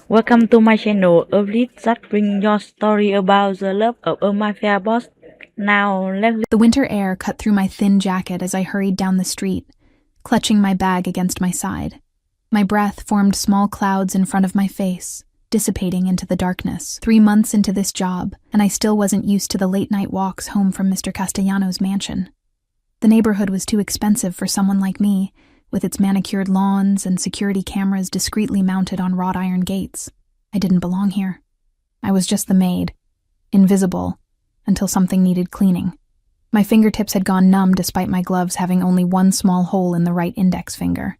Welcome to my channel, a list that brings your story about the love of a mafia boss. Now, let's The winter air cut through my thin jacket as I hurried down the street, clutching my bag against my side. My breath formed small clouds in front of my face, dissipating into the darkness. 3 months into this job, and I still wasn't used to the late-night walks home from Mr. Castellano's mansion. The neighborhood was too expensive for someone like me, with its manicured lawns and security cameras discreetly mounted on wrought iron gates. I didn't belong here. I was just the maid, invisible, until something needed cleaning. My fingertips had gone numb despite my gloves having only one small hole in the right index finger.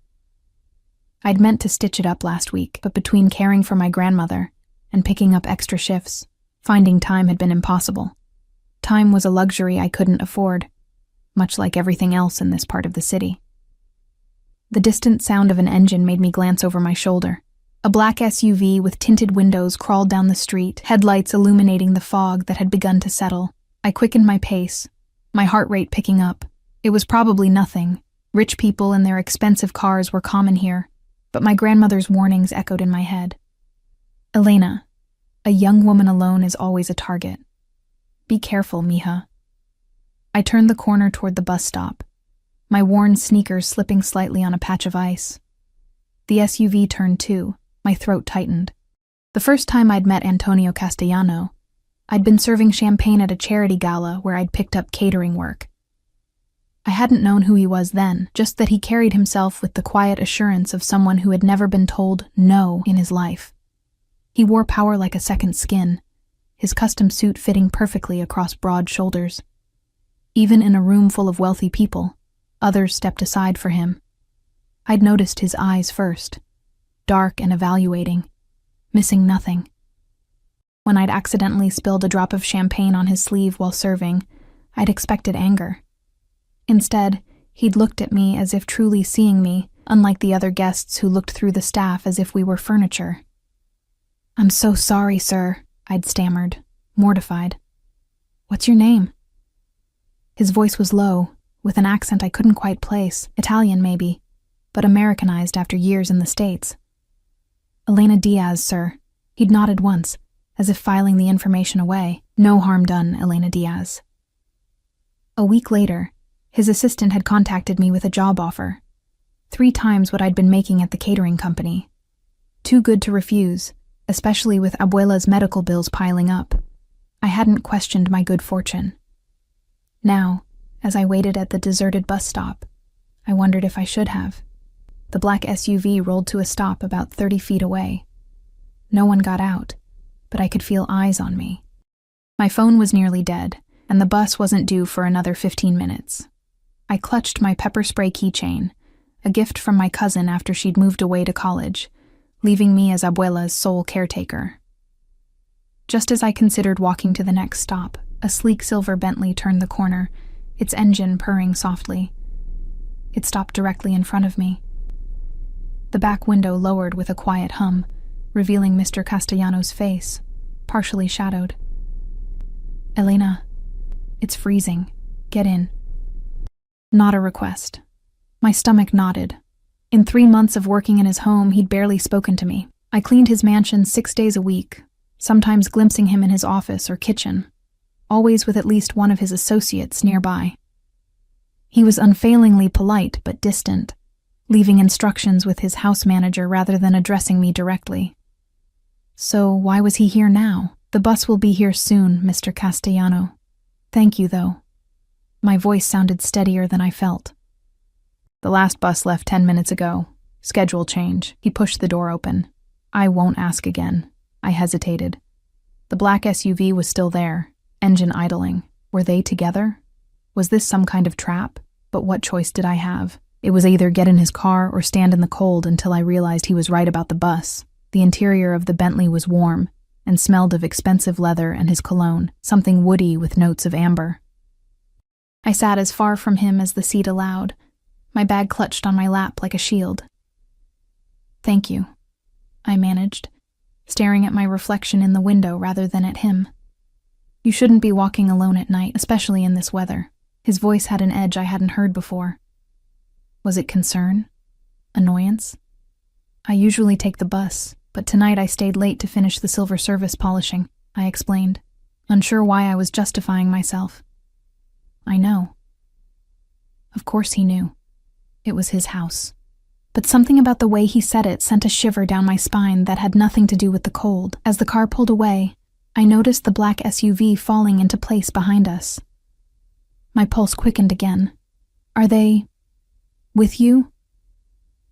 I'd meant to stitch it up last week, but between caring for my grandmother and picking up extra shifts, finding time had been impossible. Time was a luxury I couldn't afford, much like everything else in this part of the city. The distant sound of an engine made me glance over my shoulder. A black SUV with tinted windows crawled down the street, headlights illuminating the fog that had begun to settle. I quickened my pace, my heart rate picking up. It was probably nothing. Rich people and their expensive cars were common here, but my grandmother's warnings echoed in my head. Elena, a young woman alone is always a target. Be careful, mija. I turned the corner toward the bus stop, my worn sneakers slipping slightly on a patch of ice. The SUV turned too, my throat tightened. The first time I'd met Antonio Castellano, I'd been serving champagne at a charity gala where I'd picked up catering work. I hadn't known who he was then, just that he carried himself with the quiet assurance of someone who had never been told no in his life. He wore power like a second skin, his custom suit fitting perfectly across broad shoulders. Even in a room full of wealthy people, others stepped aside for him. I'd noticed his eyes first, dark and evaluating, missing nothing. When I'd accidentally spilled a drop of champagne on his sleeve while serving, I'd expected anger. Instead, he'd looked at me as if truly seeing me, unlike the other guests who looked through the staff as if we were furniture. "I'm so sorry, sir," I'd stammered, mortified. "What's your name?" His voice was low, with an accent I couldn't quite place, Italian maybe, but Americanized after years in the States. "Elena Diaz, sir." He'd nodded once, as if filing the information away. "No harm done, Elena Diaz." A week later, his assistant had contacted me with a job offer. 3 times what I'd been making at the catering company. Too good to refuse, especially with Abuela's medical bills piling up. I hadn't questioned my good fortune. Now, as I waited at the deserted bus stop, I wondered if I should have. The black SUV rolled to a stop about 30 feet away. No one got out, but I could feel eyes on me. My phone was nearly dead, and the bus wasn't due for another 15 minutes. I clutched my pepper spray keychain, a gift from my cousin after she'd moved away to college, leaving me as Abuela's sole caretaker. Just as I considered walking to the next stop, a sleek silver Bentley turned the corner, its engine purring softly. It stopped directly in front of me. The back window lowered with a quiet hum, revealing Mr. Castellano's face, partially shadowed. "Elena, it's freezing. Get in." Not a request. My stomach nodded. In 3 months of working in his home, he'd barely spoken to me. I cleaned his mansion 6 days a week, sometimes glimpsing him in his office or kitchen, always with at least one of his associates nearby. He was unfailingly polite but distant, leaving instructions with his house manager rather than addressing me directly. So why was he here now? "The bus will be here soon, Mr. Castellano. Thank you, though." My voice sounded steadier than I felt. "The last bus left 10 minutes ago. Schedule change." He pushed the door open. "I won't ask again." I hesitated. The black SUV was still there, engine idling. Were they together? Was this some kind of trap? But what choice did I have? It was either get in his car or stand in the cold until I realized he was right about the bus. The interior of the Bentley was warm and smelled of expensive leather and his cologne, something woody with notes of amber. I sat as far from him as the seat allowed, my bag clutched on my lap like a shield. "Thank you," I managed, staring at my reflection in the window rather than at him. "You shouldn't be walking alone at night, especially in this weather." His voice had an edge I hadn't heard before. Was it concern? Annoyance? "I usually take the bus. But tonight I stayed late to finish the silver service polishing, I explained, unsure why I was justifying myself. I know. Of course he knew. It was his house. But something about the way he said it sent a shiver down my spine that had nothing to do with the cold. As the car pulled away, I noticed the black SUV falling into place behind us. My pulse quickened again. Are they with you?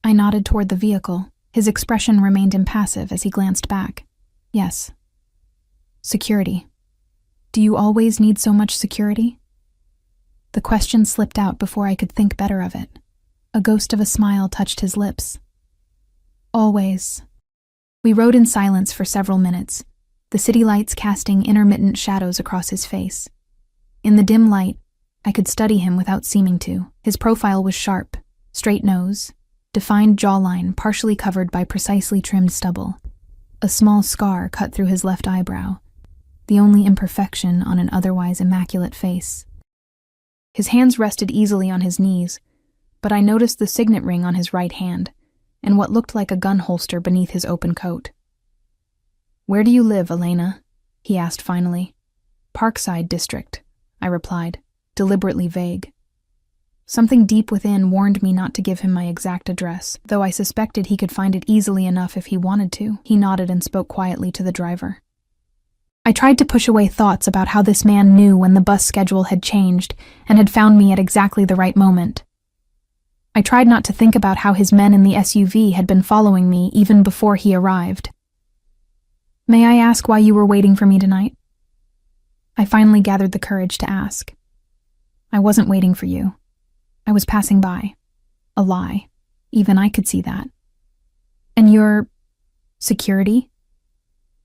I nodded toward the vehicle. His expression remained impassive as he glanced back. Yes. Security. Do you always need so much security? The question slipped out before I could think better of it. A ghost of a smile touched his lips. Always. We rode in silence for several minutes, the city lights casting intermittent shadows across his face. In the dim light, I could study him without seeming to. His profile was sharp, straight nose, defined jawline partially covered by precisely trimmed stubble. A small scar cut through his left eyebrow, the only imperfection on an otherwise immaculate face. His hands rested easily on his knees, but I noticed the signet ring on his right hand, and what looked like a gun holster beneath his open coat. "Where do you live, Elena?" he asked finally. "Parkside District," I replied, deliberately vague. Something deep within warned me not to give him my exact address, though I suspected he could find it easily enough if he wanted to. He nodded and spoke quietly to the driver. I tried to push away thoughts about how this man knew when the bus schedule had changed and had found me at exactly the right moment. I tried not to think about how his men in the SUV had been following me even before he arrived. "May I ask why you were waiting for me tonight?" I finally gathered the courage to ask. "I wasn't waiting for you. I was passing by." A lie. Even I could see that. "And your security?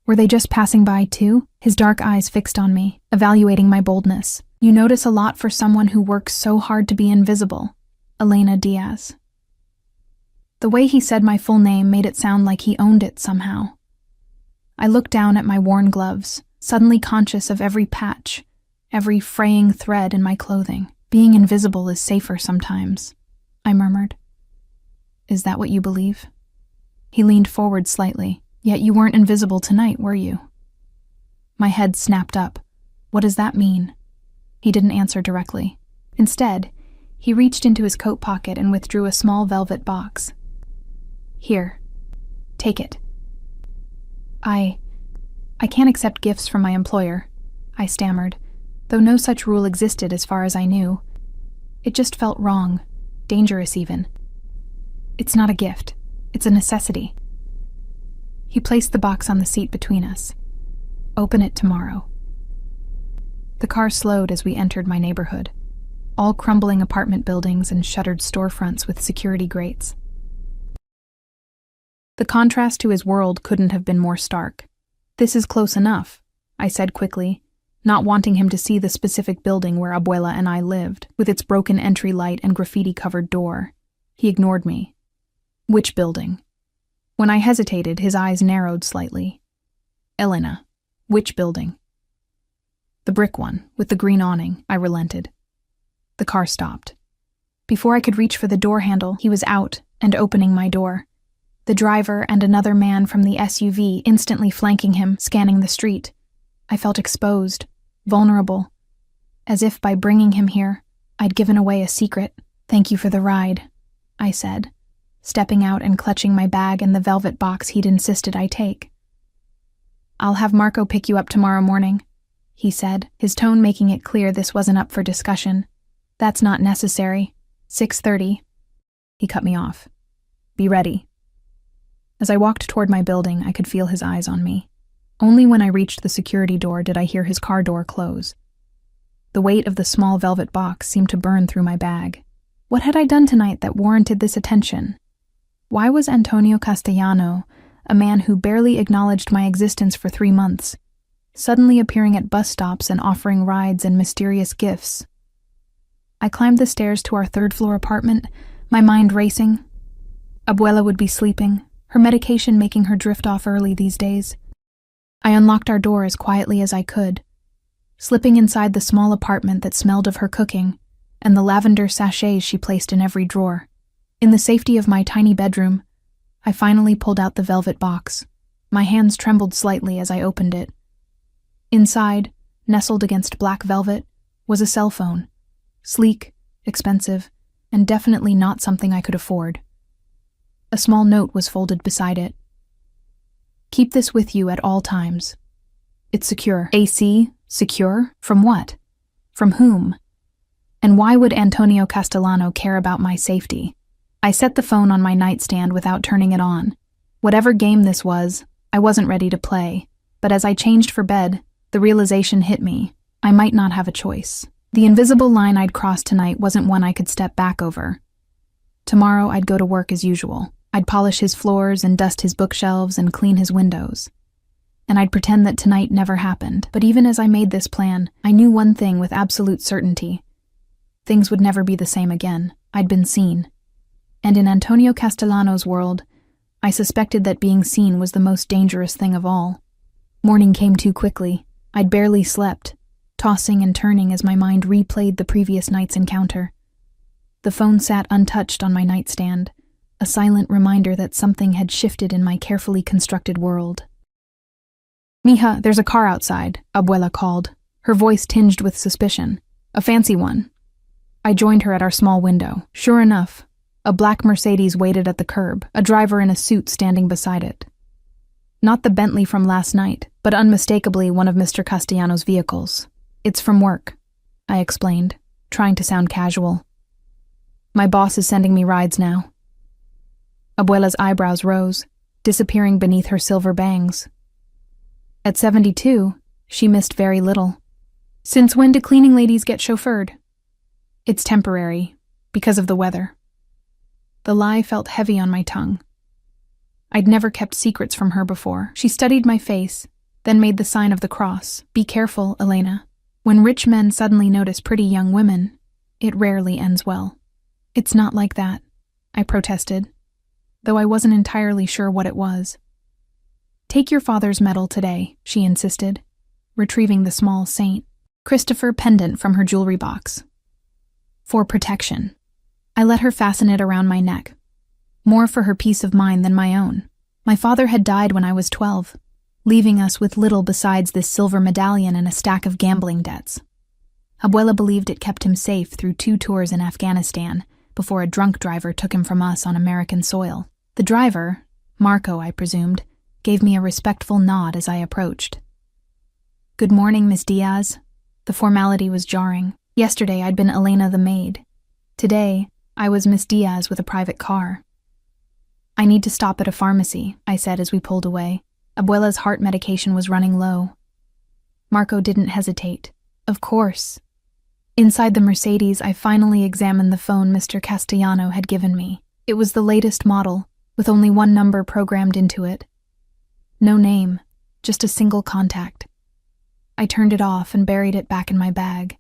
Were they just passing by too?" His dark eyes fixed on me, evaluating my boldness. "You notice a lot for someone who works so hard to be invisible. Elena Diaz." The way he said my full name made it sound like he owned it somehow. I looked down at my worn gloves, suddenly conscious of every patch, every fraying thread in my clothing. "Being invisible is safer sometimes," I murmured. "Is that what you believe?" He leaned forward slightly. "Yet you weren't invisible tonight, were you?" My head snapped up. What does that mean? He didn't answer directly. Instead, he reached into his coat pocket and withdrew a small velvet box. "Here. Take it." I can't accept gifts from my employer," I stammered, though no such rule existed as far as I knew. It just felt wrong, dangerous even. "It's not a gift. It's a necessity." He placed the box on the seat between us. "Open it tomorrow." The car slowed as we entered my neighborhood, all crumbling apartment buildings and shuttered storefronts with security grates. The contrast to his world couldn't have been more stark. "This is close enough," I said quickly, not wanting him to see the specific building where Abuela and I lived, with its broken entry light and graffiti-covered door. He ignored me. "Which building?" When I hesitated, his eyes narrowed slightly. "Elena, which building?" "The brick one, with the green awning," I relented. The car stopped. Before I could reach for the door handle, he was out and opening my door. The driver and another man from the SUV instantly flanking him, scanning the street. I felt exposed, vulnerable, as if by bringing him here, I'd given away a secret. "Thank you for the ride," I said, stepping out and clutching my bag and the velvet box he'd insisted I take. "I'll have Marco pick you up tomorrow morning," he said, his tone making it clear this wasn't up for discussion. "That's not necessary. 6:30. He cut me off. "Be ready." As I walked toward my building, I could feel his eyes on me. Only when I reached the security door did I hear his car door close. The weight of the small velvet box seemed to burn through my bag. What had I done tonight that warranted this attention? Why was Antonio Castellano, a man who barely acknowledged my existence for 3 months, suddenly appearing at bus stops and offering rides and mysterious gifts? I climbed the stairs to our third-floor apartment, my mind racing. Abuela would be sleeping, her medication making her drift off early these days. I unlocked our door as quietly as I could, slipping inside the small apartment that smelled of her cooking and the lavender sachets she placed in every drawer. In the safety of my tiny bedroom, I finally pulled out the velvet box, My hands trembled slightly as I opened it. Inside, nestled against black velvet, was a cell phone. Sleek, expensive, and definitely not something I could afford. A small note was folded beside it. Keep this with you at all times. It's secure. AC? Secure? From what? From whom? And why would Antonio Castellano care about my safety? I set the phone on my nightstand without turning it on. Whatever game this was, I wasn't ready to play. But as I changed for bed, the realization hit me. I might not have a choice. The invisible line I'd crossed tonight wasn't one I could step back over. Tomorrow I'd go to work as usual. I'd polish his floors and dust his bookshelves and clean his windows. And I'd pretend that tonight never happened. But even as I made this plan, I knew one thing with absolute certainty. Things would never be the same again. I'd been seen. And in Antonio Castellano's world, I suspected that being seen was the most dangerous thing of all. Morning came too quickly. I'd barely slept, tossing and turning as my mind replayed the previous night's encounter. The phone sat untouched on my nightstand, a silent reminder that something had shifted in my carefully constructed world. "Mija, there's a car outside," Abuela called, her voice tinged with suspicion. "A fancy one." I joined her at our small window. Sure enough, a black Mercedes waited at the curb, a driver in a suit standing beside it. Not the Bentley from last night, but unmistakably one of Mr. Castellano's vehicles. "It's from work," I explained, trying to sound casual. "My boss is sending me rides now." Abuela's eyebrows rose, disappearing beneath her silver bangs. At 72, she missed very little. "Since when do cleaning ladies get chauffeured?" "It's temporary, because of the weather." The lie felt heavy on my tongue. I'd never kept secrets from her before. She studied my face, then made the sign of the cross. "Be careful, Elena. When rich men suddenly notice pretty young women, it rarely ends well." "It's not like that," I protested, though I wasn't entirely sure what it was. "Take your father's medal today," she insisted, retrieving the small St. Christopher pendant from her jewelry box. "For protection." I let her fasten it around my neck, more for her peace of mind than my own. My father had died when I was 12, leaving us with little besides this silver medallion and a stack of gambling debts. Abuela believed it kept him safe through 2 tours in Afghanistan before a drunk driver took him from us on American soil. The driver, Marco I presumed, gave me a respectful nod as I approached. "Good morning, Miss Diaz." The formality was jarring. Yesterday I'd been Elena the maid. Today, I was Miss Diaz with a private car. "I need to stop at a pharmacy," I said as we pulled away. Abuela's heart medication was running low. Marco didn't hesitate. "Of course." Inside the Mercedes, I finally examined the phone Mr. Castellano had given me. It was the latest model, with only one number programmed into it. No name, just a single contact. I turned it off and buried it back in my bag.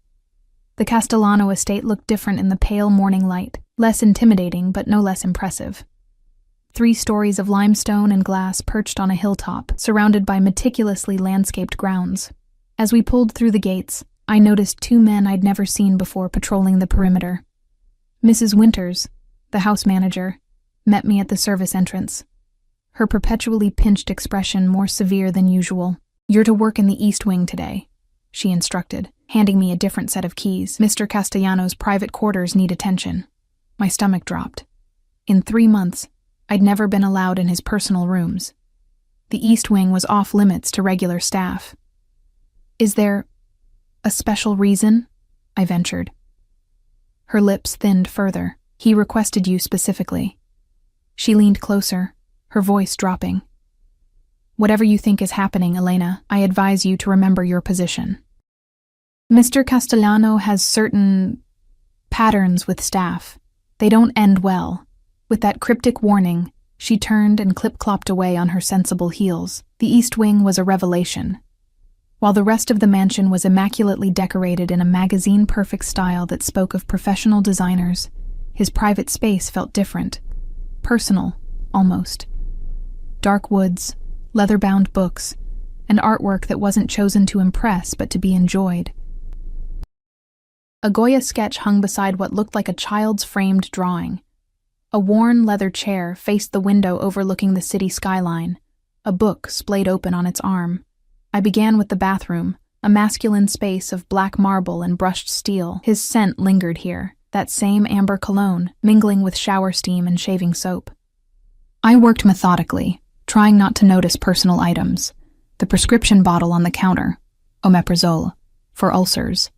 The Castellano estate looked different in the pale morning light, less intimidating but no less impressive. 3 stories of limestone and glass perched on a hilltop, surrounded by meticulously landscaped grounds. As we pulled through the gates, I noticed 2 men I'd never seen before patrolling the perimeter. Mrs. Winters, the house manager, met me at the service entrance, her perpetually pinched expression more severe than usual. "You're to work in the East Wing today," she instructed, handing me a different set of keys. "Mr. Castellano's private quarters need attention." My stomach dropped. In 3 months, I'd never been allowed in his personal rooms. The East Wing was off limits to regular staff. "Is there a special reason?" I ventured. Her lips thinned further. "He requested you specifically." She leaned closer, her voice dropping. "Whatever you think is happening, Elena, I advise you to remember your position. Mr. Castellano has certain patterns with staff. They don't end well." With that cryptic warning, she turned and clip-clopped away on her sensible heels. The East Wing was a revelation. While the rest of the mansion was immaculately decorated in a magazine-perfect style that spoke of professional designers, his private space felt different. Personal, almost. Dark woods, leather-bound books, and artwork that wasn't chosen to impress but to be enjoyed. A Goya sketch hung beside what looked like a child's framed drawing. A worn leather chair faced the window overlooking the city skyline, a book splayed open on its arm. I began with the bathroom, a masculine space of black marble and brushed steel. His scent lingered here, that same amber cologne, mingling with shower steam and shaving soap. I worked methodically, trying not to notice personal items. The prescription bottle on the counter, omeprazole, for ulcers.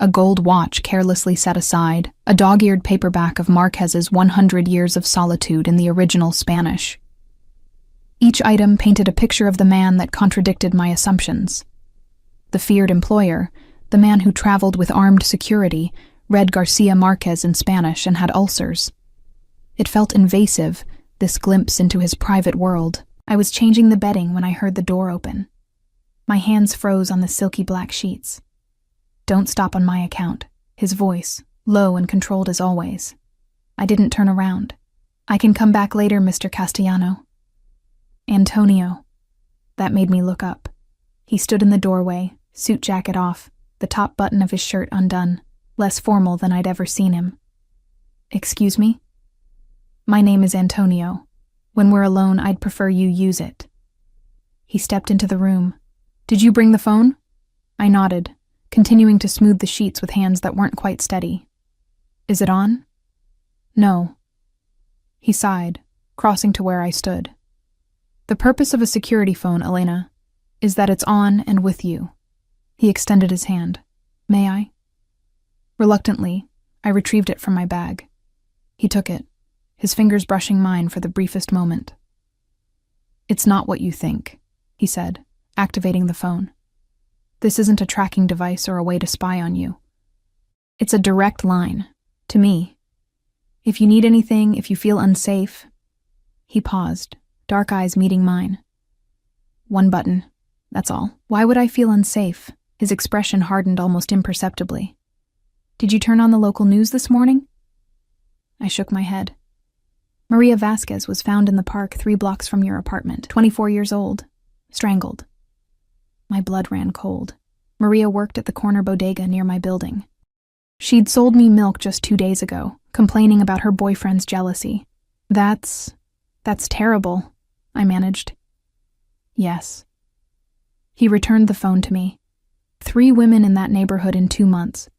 A gold watch carelessly set aside, a dog-eared paperback of Marquez's 100 Years of Solitude in the original Spanish. Each item painted a picture of the man that contradicted my assumptions. The feared employer, the man who traveled with armed security, read Garcia Marquez in Spanish and had ulcers. It felt invasive, this glimpse into his private world. I was changing the bedding when I heard the door open. My hands froze on the silky black sheets. "Don't stop on my account," his voice, low and controlled as always. I didn't turn around. "I can come back later, Mr. Castellano." Antonio. That made me look up. He stood in the doorway, suit jacket off, the top button of his shirt undone, less formal than I'd ever seen him. "Excuse me?" "My name is Antonio. When we're alone, I'd prefer you use it." He stepped into the room. "Did you bring the phone?" I nodded, continuing to smooth the sheets with hands that weren't quite steady. "Is it on?" "No." He sighed, crossing to where I stood. "The purpose of a security phone, Elena, is that it's on and with you." He extended his hand. "May I?" Reluctantly, I retrieved it from my bag. He took it, his fingers brushing mine for the briefest moment. "It's not what you think," he said, activating the phone. "This isn't a tracking device or a way to spy on you. It's a direct line, to me. If you need anything, if you feel unsafe..." He paused, dark eyes meeting mine. "One button, that's all." "Why would I feel unsafe?" His expression hardened almost imperceptibly. "Did you turn on the local news this morning?" I shook my head. "Maria Vasquez was found in the park 3 blocks from your apartment, 24 years old, strangled." My blood ran cold. Maria worked at the corner bodega near my building. She'd sold me milk just 2 days ago, complaining about her boyfriend's jealousy. That's terrible," I managed. "Yes." He returned the phone to me. 3 women in that neighborhood in 2 months.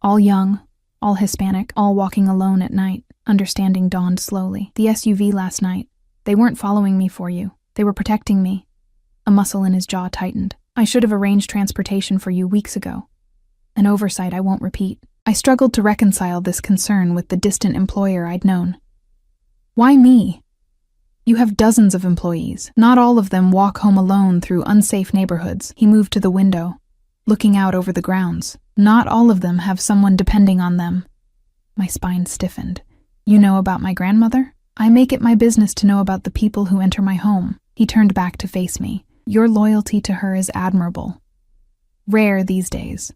All young, all Hispanic, all walking alone at night. Understanding dawned slowly. "The SUV last night. They weren't following me for you. They were protecting me." A muscle in his jaw tightened. "I should have arranged transportation for you weeks ago. An oversight I won't repeat." I struggled to reconcile this concern with the distant employer I'd known. "Why me? You have dozens of employees. Not all of them walk home alone through unsafe neighborhoods." He moved to the window, looking out over the grounds. "Not all of them have someone depending on them." My spine stiffened. "You know about my grandmother? I make it my business to know about the people who enter my home." He turned back to face me. "Your loyalty to her is admirable. Rare these days."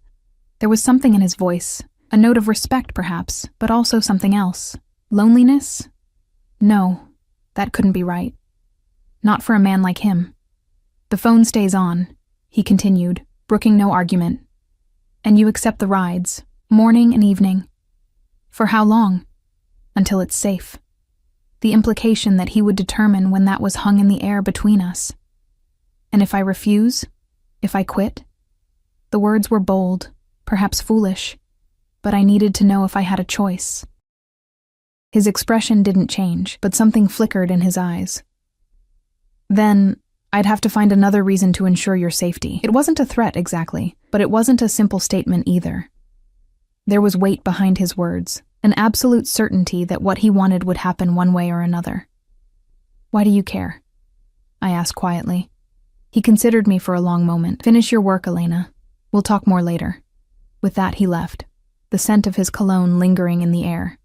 There was something in his voice, a note of respect perhaps, but also something else. Loneliness? No, that couldn't be right. Not for a man like him. "The phone stays on," he continued, brooking no argument. "And you accept the rides, morning and evening. For how long? Until it's safe." The implication that he would determine when that was hung in the air between us. "And if I refuse? If I quit?" The words were bold, perhaps foolish, but I needed to know if I had a choice. His expression didn't change, but something flickered in his eyes. "Then I'd have to find another reason to ensure your safety." It wasn't a threat exactly, but it wasn't a simple statement either. There was weight behind his words, an absolute certainty that what he wanted would happen one way or another. "Why do you care?" I asked quietly. He considered me for a long moment. "Finish your work, Elena. We'll talk more later." With that, he left, the scent of his cologne lingering in the air.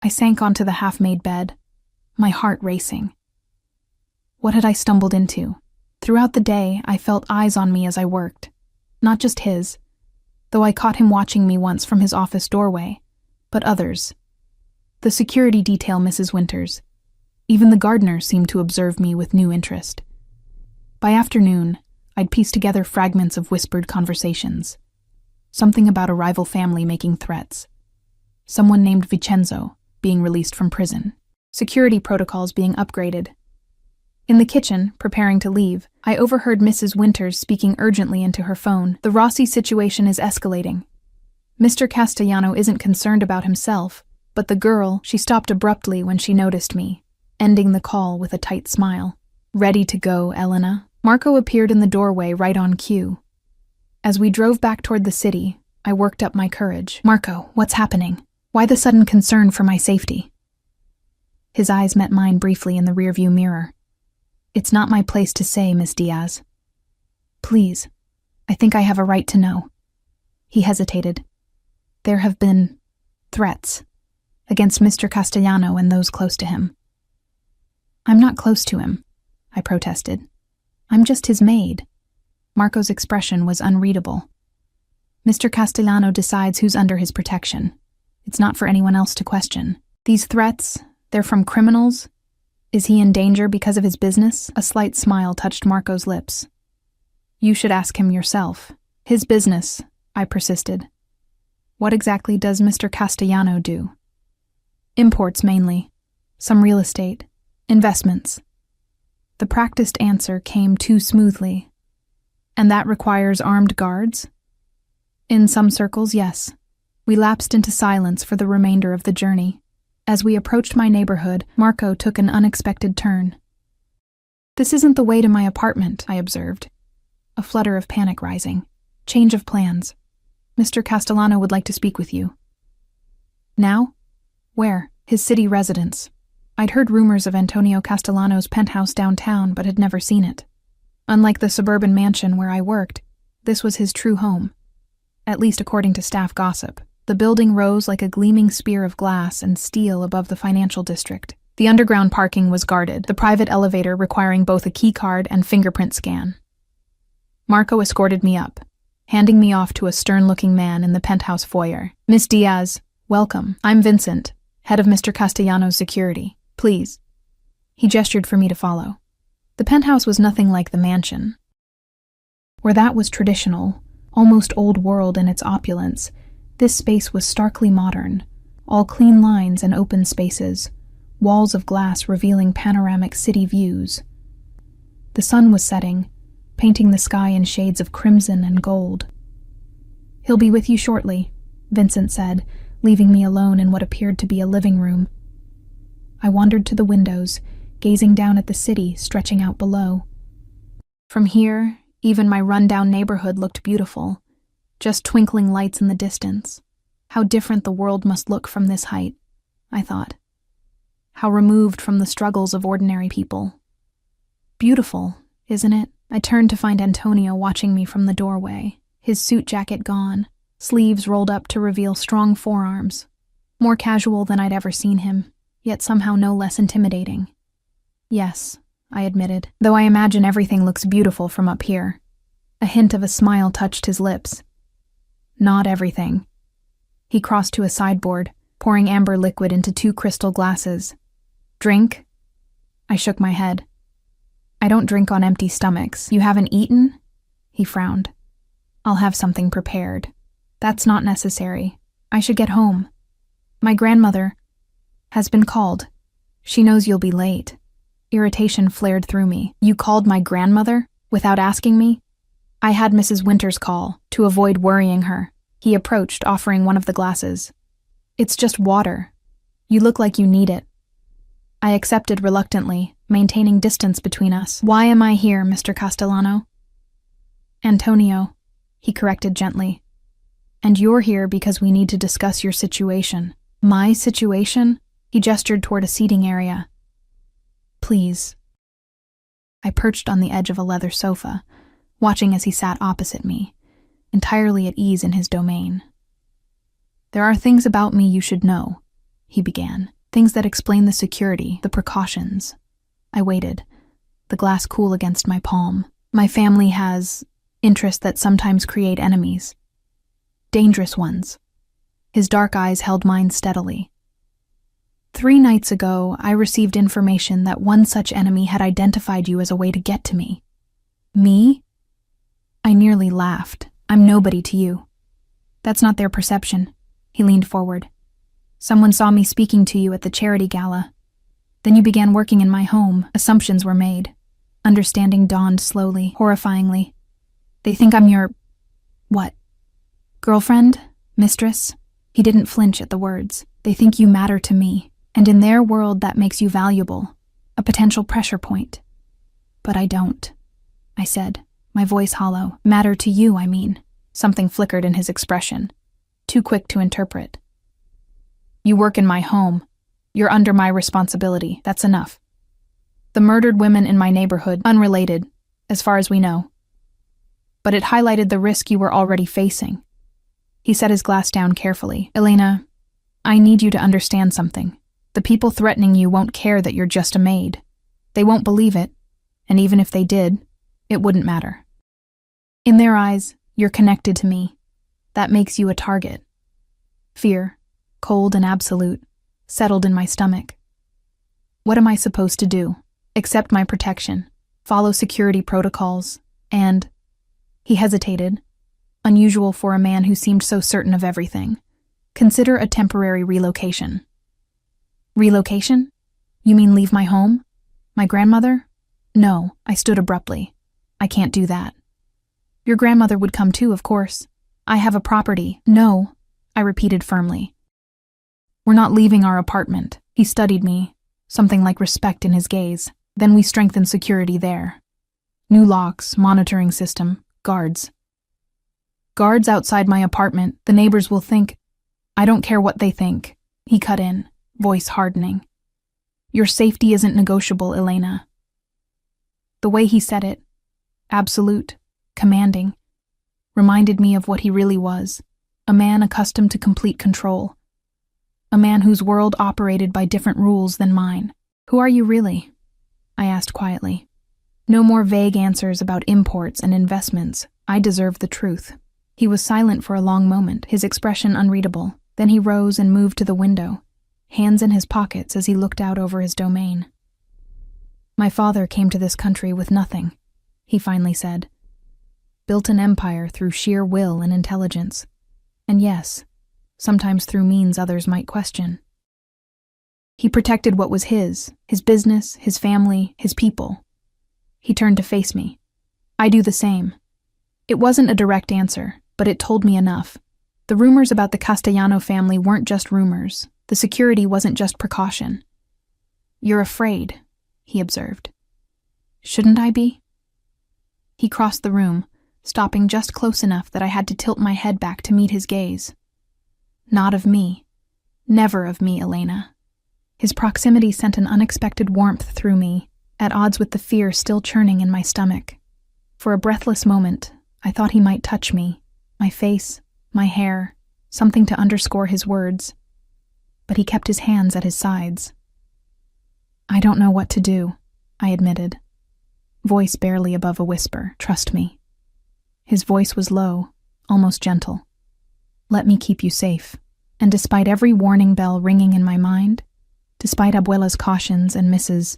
I sank onto the half-made bed, my heart racing. What had I stumbled into? Throughout the day, I felt eyes on me as I worked. Not just his, though I caught him watching me once from his office doorway, but others. The security detail, Mrs. Winters. Even the gardener seemed to observe me with new interest. By afternoon, I'd pieced together fragments of whispered conversations. Something about a rival family making threats. Someone named Vincenzo being released from prison. Security protocols being upgraded. In the kitchen, preparing to leave, I overheard Mrs. Winters speaking urgently into her phone. The Rossi situation is escalating. Mr. Castellano isn't concerned about himself, but the girl. She stopped abruptly when she noticed me, ending the call with a tight smile. Ready to go, Elena? Marco appeared in the doorway right on cue. As we drove back toward the city, I worked up my courage. Marco, what's happening? Why the sudden concern for my safety? His eyes met mine briefly in the rearview mirror. It's not my place to say, Miss Diaz. Please, I think I have a right to know. He hesitated. There have been threats against Mr. Castellano and those close to him. I'm not close to him, I protested. I'm just his maid. Marco's expression was unreadable. Mr. Castellano decides who's under his protection. It's not for anyone else to question. These threats, they're from criminals? Is he in danger because of his business? A slight smile touched Marco's lips. You should ask him yourself. His business, I persisted. What exactly does Mr. Castellano do? Imports mainly. Some real estate. Investments. The practiced answer came too smoothly. And that requires armed guards? In some circles, yes. We lapsed into silence for the remainder of the journey. As we approached my neighborhood, Marco took an unexpected turn. This isn't the way to my apartment, I observed. A flutter of panic rising. Change of plans. Mr. Castellano would like to speak with you. Now? Where? His city residence. I'd heard rumors of Antonio Castellano's penthouse downtown, but had never seen it. Unlike the suburban mansion where I worked, this was his true home. At least according to staff gossip. The building rose like a gleaming spear of glass and steel above the financial district. The underground parking was guarded, the private elevator requiring both a key card and fingerprint scan. Marco escorted me up, handing me off to a stern-looking man in the penthouse foyer. Miss Diaz, welcome. I'm Vincent, head of Mr. Castellano's security. Please. He gestured for me to follow. The penthouse was nothing like the mansion. Where that was traditional, almost old world in its opulence, this space was starkly modern, all clean lines and open spaces, walls of glass revealing panoramic city views. The sun was setting, painting the sky in shades of crimson and gold. He'll be with you shortly, Vincent said, leaving me alone in what appeared to be a living room. I wandered to the windows, gazing down at the city stretching out below. From here, even my run-down neighborhood looked beautiful, just twinkling lights in the distance. How different the world must look from this height, I thought. How removed from the struggles of ordinary people. Beautiful, isn't it? I turned to find Antonio watching me from the doorway, his suit jacket gone, sleeves rolled up to reveal strong forearms. More casual than I'd ever seen him, yet somehow no less intimidating. Yes, I admitted, though I imagine everything looks beautiful from up here. A hint of a smile touched his lips. Not everything. He crossed to a sideboard, pouring amber liquid into 2 crystal glasses. Drink? I shook my head. I don't drink on empty stomachs. You haven't eaten? He frowned. I'll have something prepared. That's not necessary. I should get home. My grandmother has been called. She knows you'll be late. Irritation flared through me. You called my grandmother? Without asking me? I had Mrs. Winters call, to avoid worrying her. He approached, offering one of the glasses. It's just water. You look like you need it. I accepted reluctantly, maintaining distance between us. Why am I here, Mr. Castellano? Antonio, he corrected gently. And you're here because we need to discuss your situation. My situation? He gestured toward a seating area. Please. I perched on the edge of a leather sofa, watching as he sat opposite me, entirely at ease in his domain. There are things about me you should know, he began, things that explain the security, the precautions. I waited, the glass cool against my palm. My family has interests that sometimes create enemies. Dangerous ones. His dark eyes held mine steadily. 3 nights ago, I received information that one such enemy had identified you as a way to get to me. Me? I nearly laughed. I'm nobody to you. That's not their perception. He leaned forward. Someone saw me speaking to you at the charity gala. Then you began working in my home. Assumptions were made. Understanding dawned slowly, horrifyingly. They think I'm your… what? Girlfriend? Mistress? He didn't flinch at the words. They think you matter to me, and in their world that makes you valuable, a potential pressure point. But I don't, I said, my voice hollow. Matter to you, I mean. Something flickered in his expression, too quick to interpret. You work in my home. You're under my responsibility. That's enough. The murdered women in my neighborhood, unrelated, as far as we know. But it highlighted the risk you were already facing. He set his glass down carefully. Elena, I need you to understand something. The people threatening you won't care that you're just a maid. They won't believe it, and even if they did, it wouldn't matter. In their eyes, you're connected to me. That makes you a target. Fear, cold and absolute, settled in my stomach. What am I supposed to do? Accept my protection, follow security protocols, and… He hesitated, unusual for a man who seemed so certain of everything. Consider a temporary relocation. Relocation? You mean leave my home? My grandmother? No, I stood abruptly. I can't do that. Your grandmother would come too, of course. I have a property. No, I repeated firmly. We're not leaving our apartment. He studied me, something like respect in his gaze. Then we strengthened security there. New locks, monitoring system, guards. Guards outside my apartment. The neighbors will think… I don't care what they think. He cut in, voice hardening. Your safety isn't negotiable, Elena. The way he said it, absolute, commanding, reminded me of what he really was, a man accustomed to complete control, a man whose world operated by different rules than mine. Who are you really? I asked quietly. No more vague answers about imports and investments. I deserve the truth. He was silent for a long moment, his expression unreadable. Then he rose and moved to the window, hands in his pockets as he looked out over his domain. My father came to this country with nothing, he finally said. Built an empire through sheer will and intelligence. And yes, sometimes through means others might question. He protected what was his business, his family, his people. He turned to face me. I do the same. It wasn't a direct answer, but it told me enough. The rumors about the Castellano family weren't just rumors. The security wasn't just precaution. You're afraid, he observed. Shouldn't I be? He crossed the room, stopping just close enough that I had to tilt my head back to meet his gaze. Not of me. Never of me, Elena. His proximity sent an unexpected warmth through me, at odds with the fear still churning in my stomach. For a breathless moment, I thought he might touch me, my face, my hair, something to underscore his words. But he kept his hands at his sides. I don't know what to do, I admitted. Voice barely above a whisper, trust me. His voice was low, almost gentle. Let me keep you safe. And despite every warning bell ringing in my mind, despite Abuela's cautions and Mrs.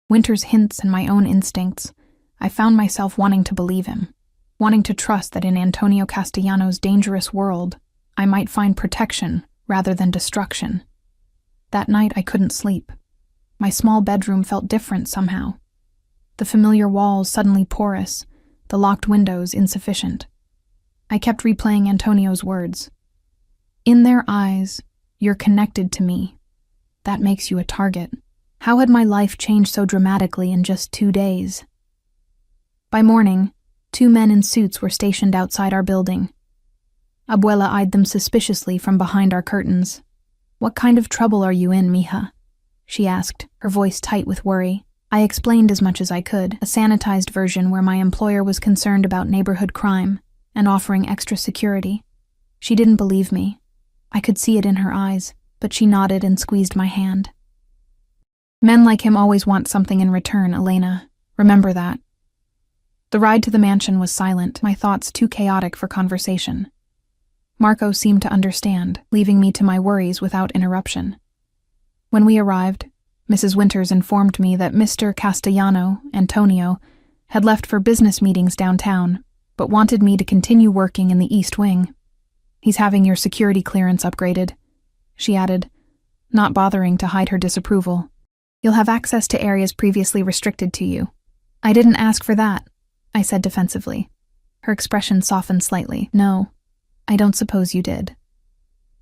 Winter's hints and my own instincts, I found myself wanting to believe him, wanting to trust that in Antonio Castellano's dangerous world, I might find protection rather than destruction. That night I couldn't sleep. My small bedroom felt different somehow. The familiar walls suddenly porous, the locked windows insufficient. I kept replaying Antonio's words. In their eyes, you're connected to me. That makes you a target. How had my life changed so dramatically in just 2 days? By morning, 2 men in suits were stationed outside our building. Abuela eyed them suspiciously from behind our curtains. What kind of trouble are you in, mija? She asked, her voice tight with worry. I explained as much as I could, a sanitized version where my employer was concerned about neighborhood crime and offering extra security. She didn't believe me. I could see it in her eyes, but she nodded and squeezed my hand. Men like him always want something in return, Elena. Remember that. The ride to the mansion was silent, my thoughts too chaotic for conversation. Marco seemed to understand, leaving me to my worries without interruption. When we arrived, Mrs. Winters informed me that Mr. Castellano, Antonio, had left for business meetings downtown, but wanted me to continue working in the East Wing. He's having your security clearance upgraded, she added, not bothering to hide her disapproval. You'll have access to areas previously restricted to you. I didn't ask for that, I said defensively. Her expression softened slightly. No, I don't suppose you did.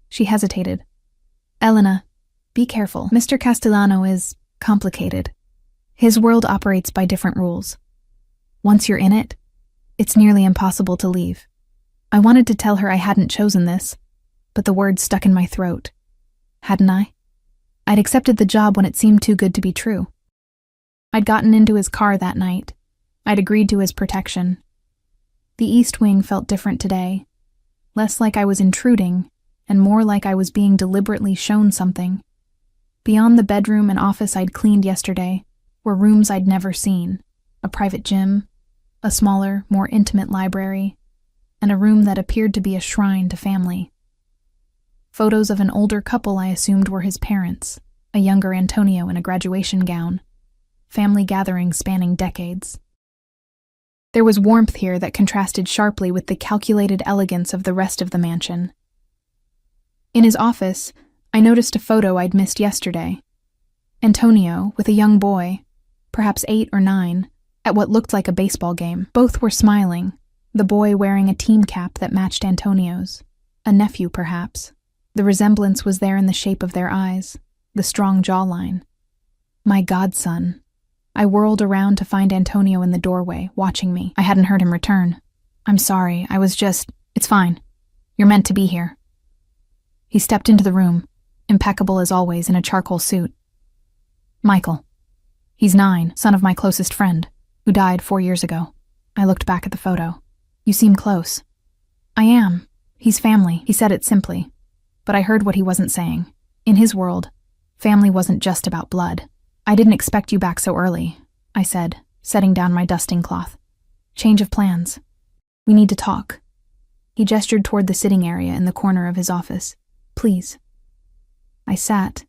She hesitated. Elena, be careful. Mr. Castellano is complicated. His world operates by different rules. Once you're in it, it's nearly impossible to leave. I wanted to tell her I hadn't chosen this, but the words stuck in my throat. Hadn't I? I'd accepted the job when it seemed too good to be true. I'd gotten into his car that night. I'd agreed to his protection. The East Wing felt different today, less like I was intruding, and more like I was being deliberately shown something. Beyond the bedroom and office I'd cleaned yesterday were rooms I'd never seen, a private gym, a smaller, more intimate library, and a room that appeared to be a shrine to family. Photos of an older couple I assumed were his parents, a younger Antonio in a graduation gown, family gatherings spanning decades. There was warmth here that contrasted sharply with the calculated elegance of the rest of the mansion. In his office, I noticed a photo I'd missed yesterday. Antonio, with a young boy, perhaps 8 or 9, at what looked like a baseball game. Both were smiling, the boy wearing a team cap that matched Antonio's. A nephew, perhaps. The resemblance was there in the shape of their eyes, the strong jawline. My godson. I whirled around to find Antonio in the doorway, watching me. I hadn't heard him return. I'm sorry, It's fine. You're meant to be here. He stepped into the room, impeccable as always in a charcoal suit. Michael. He's 9, son of my closest friend, who died 4 years ago. I looked back at the photo. You seem close. I am. He's family. He said it simply. But I heard what he wasn't saying. In his world, family wasn't just about blood. I didn't expect you back so early, I said, setting down my dusting cloth. Change of plans. We need to talk. He gestured toward the sitting area in the corner of his office. Please. I sat,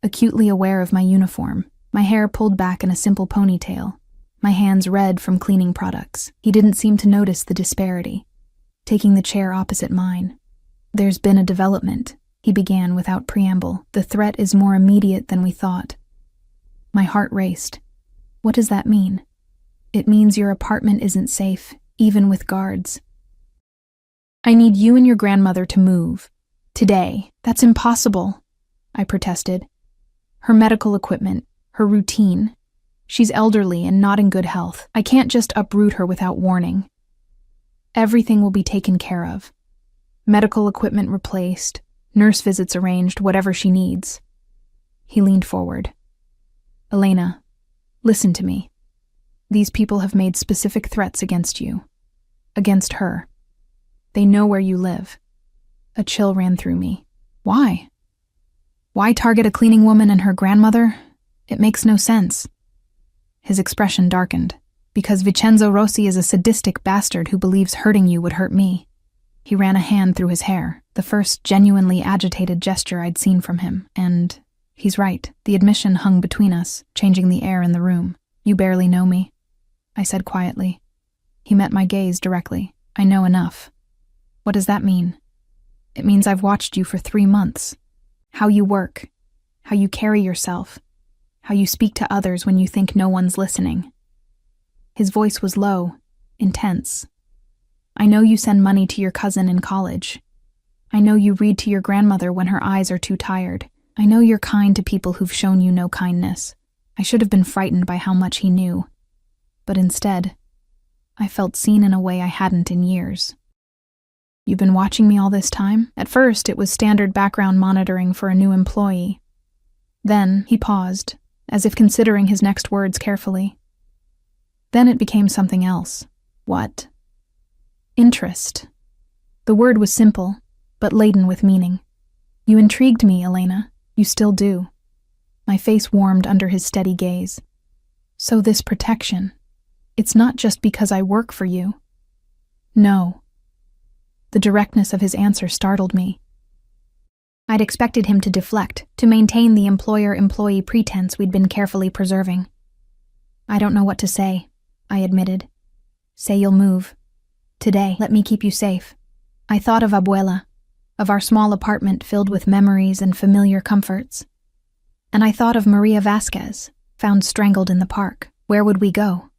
acutely aware of my uniform, my hair pulled back in a simple ponytail, my hands red from cleaning products. He didn't seem to notice the disparity, taking the chair opposite mine. There's been a development, he began without preamble. The threat is more immediate than we thought. My heart raced. What does that mean? It means your apartment isn't safe, even with guards. I need you and your grandmother to move. Today. That's impossible, I protested. Her medical equipment, her routine. She's elderly and not in good health. I can't just uproot her without warning. Everything will be taken care of. Medical equipment replaced, nurse visits arranged, whatever she needs. He leaned forward. Elena, listen to me. These people have made specific threats against you. Against her. They know where you live. A chill ran through me. Why? Why target a cleaning woman and her grandmother? It makes no sense. His expression darkened. Because Vincenzo Rossi is a sadistic bastard who believes hurting you would hurt me. He ran a hand through his hair, the first genuinely agitated gesture I'd seen from him, and he's right. The admission hung between us, changing the air in the room. You barely know me, I said quietly. He met my gaze directly. I know enough. What does that mean? It means I've watched you for 3 months. How you work, how you carry yourself, how you speak to others when you think no one's listening. His voice was low, intense. I know you send money to your cousin in college. I know you read to your grandmother when her eyes are too tired. I know you're kind to people who've shown you no kindness. I should have been frightened by how much he knew. But instead, I felt seen in a way I hadn't in years. You've been watching me all this time? At first, it was standard background monitoring for a new employee. Then, he paused, as if considering his next words carefully. Then it became something else. What? Interest. The word was simple, but laden with meaning. You intrigued me, Elena. You still do. My face warmed under his steady gaze. So this protection, it's not just because I work for you. No. The directness of his answer startled me. I'd expected him to deflect, to maintain the employer-employee pretense we'd been carefully preserving. I don't know what to say, I admitted. Say you'll move. Today, let me keep you safe. I thought of Abuela, of our small apartment filled with memories and familiar comforts. And I thought of Maria Vasquez, found strangled in the park. Where would we go?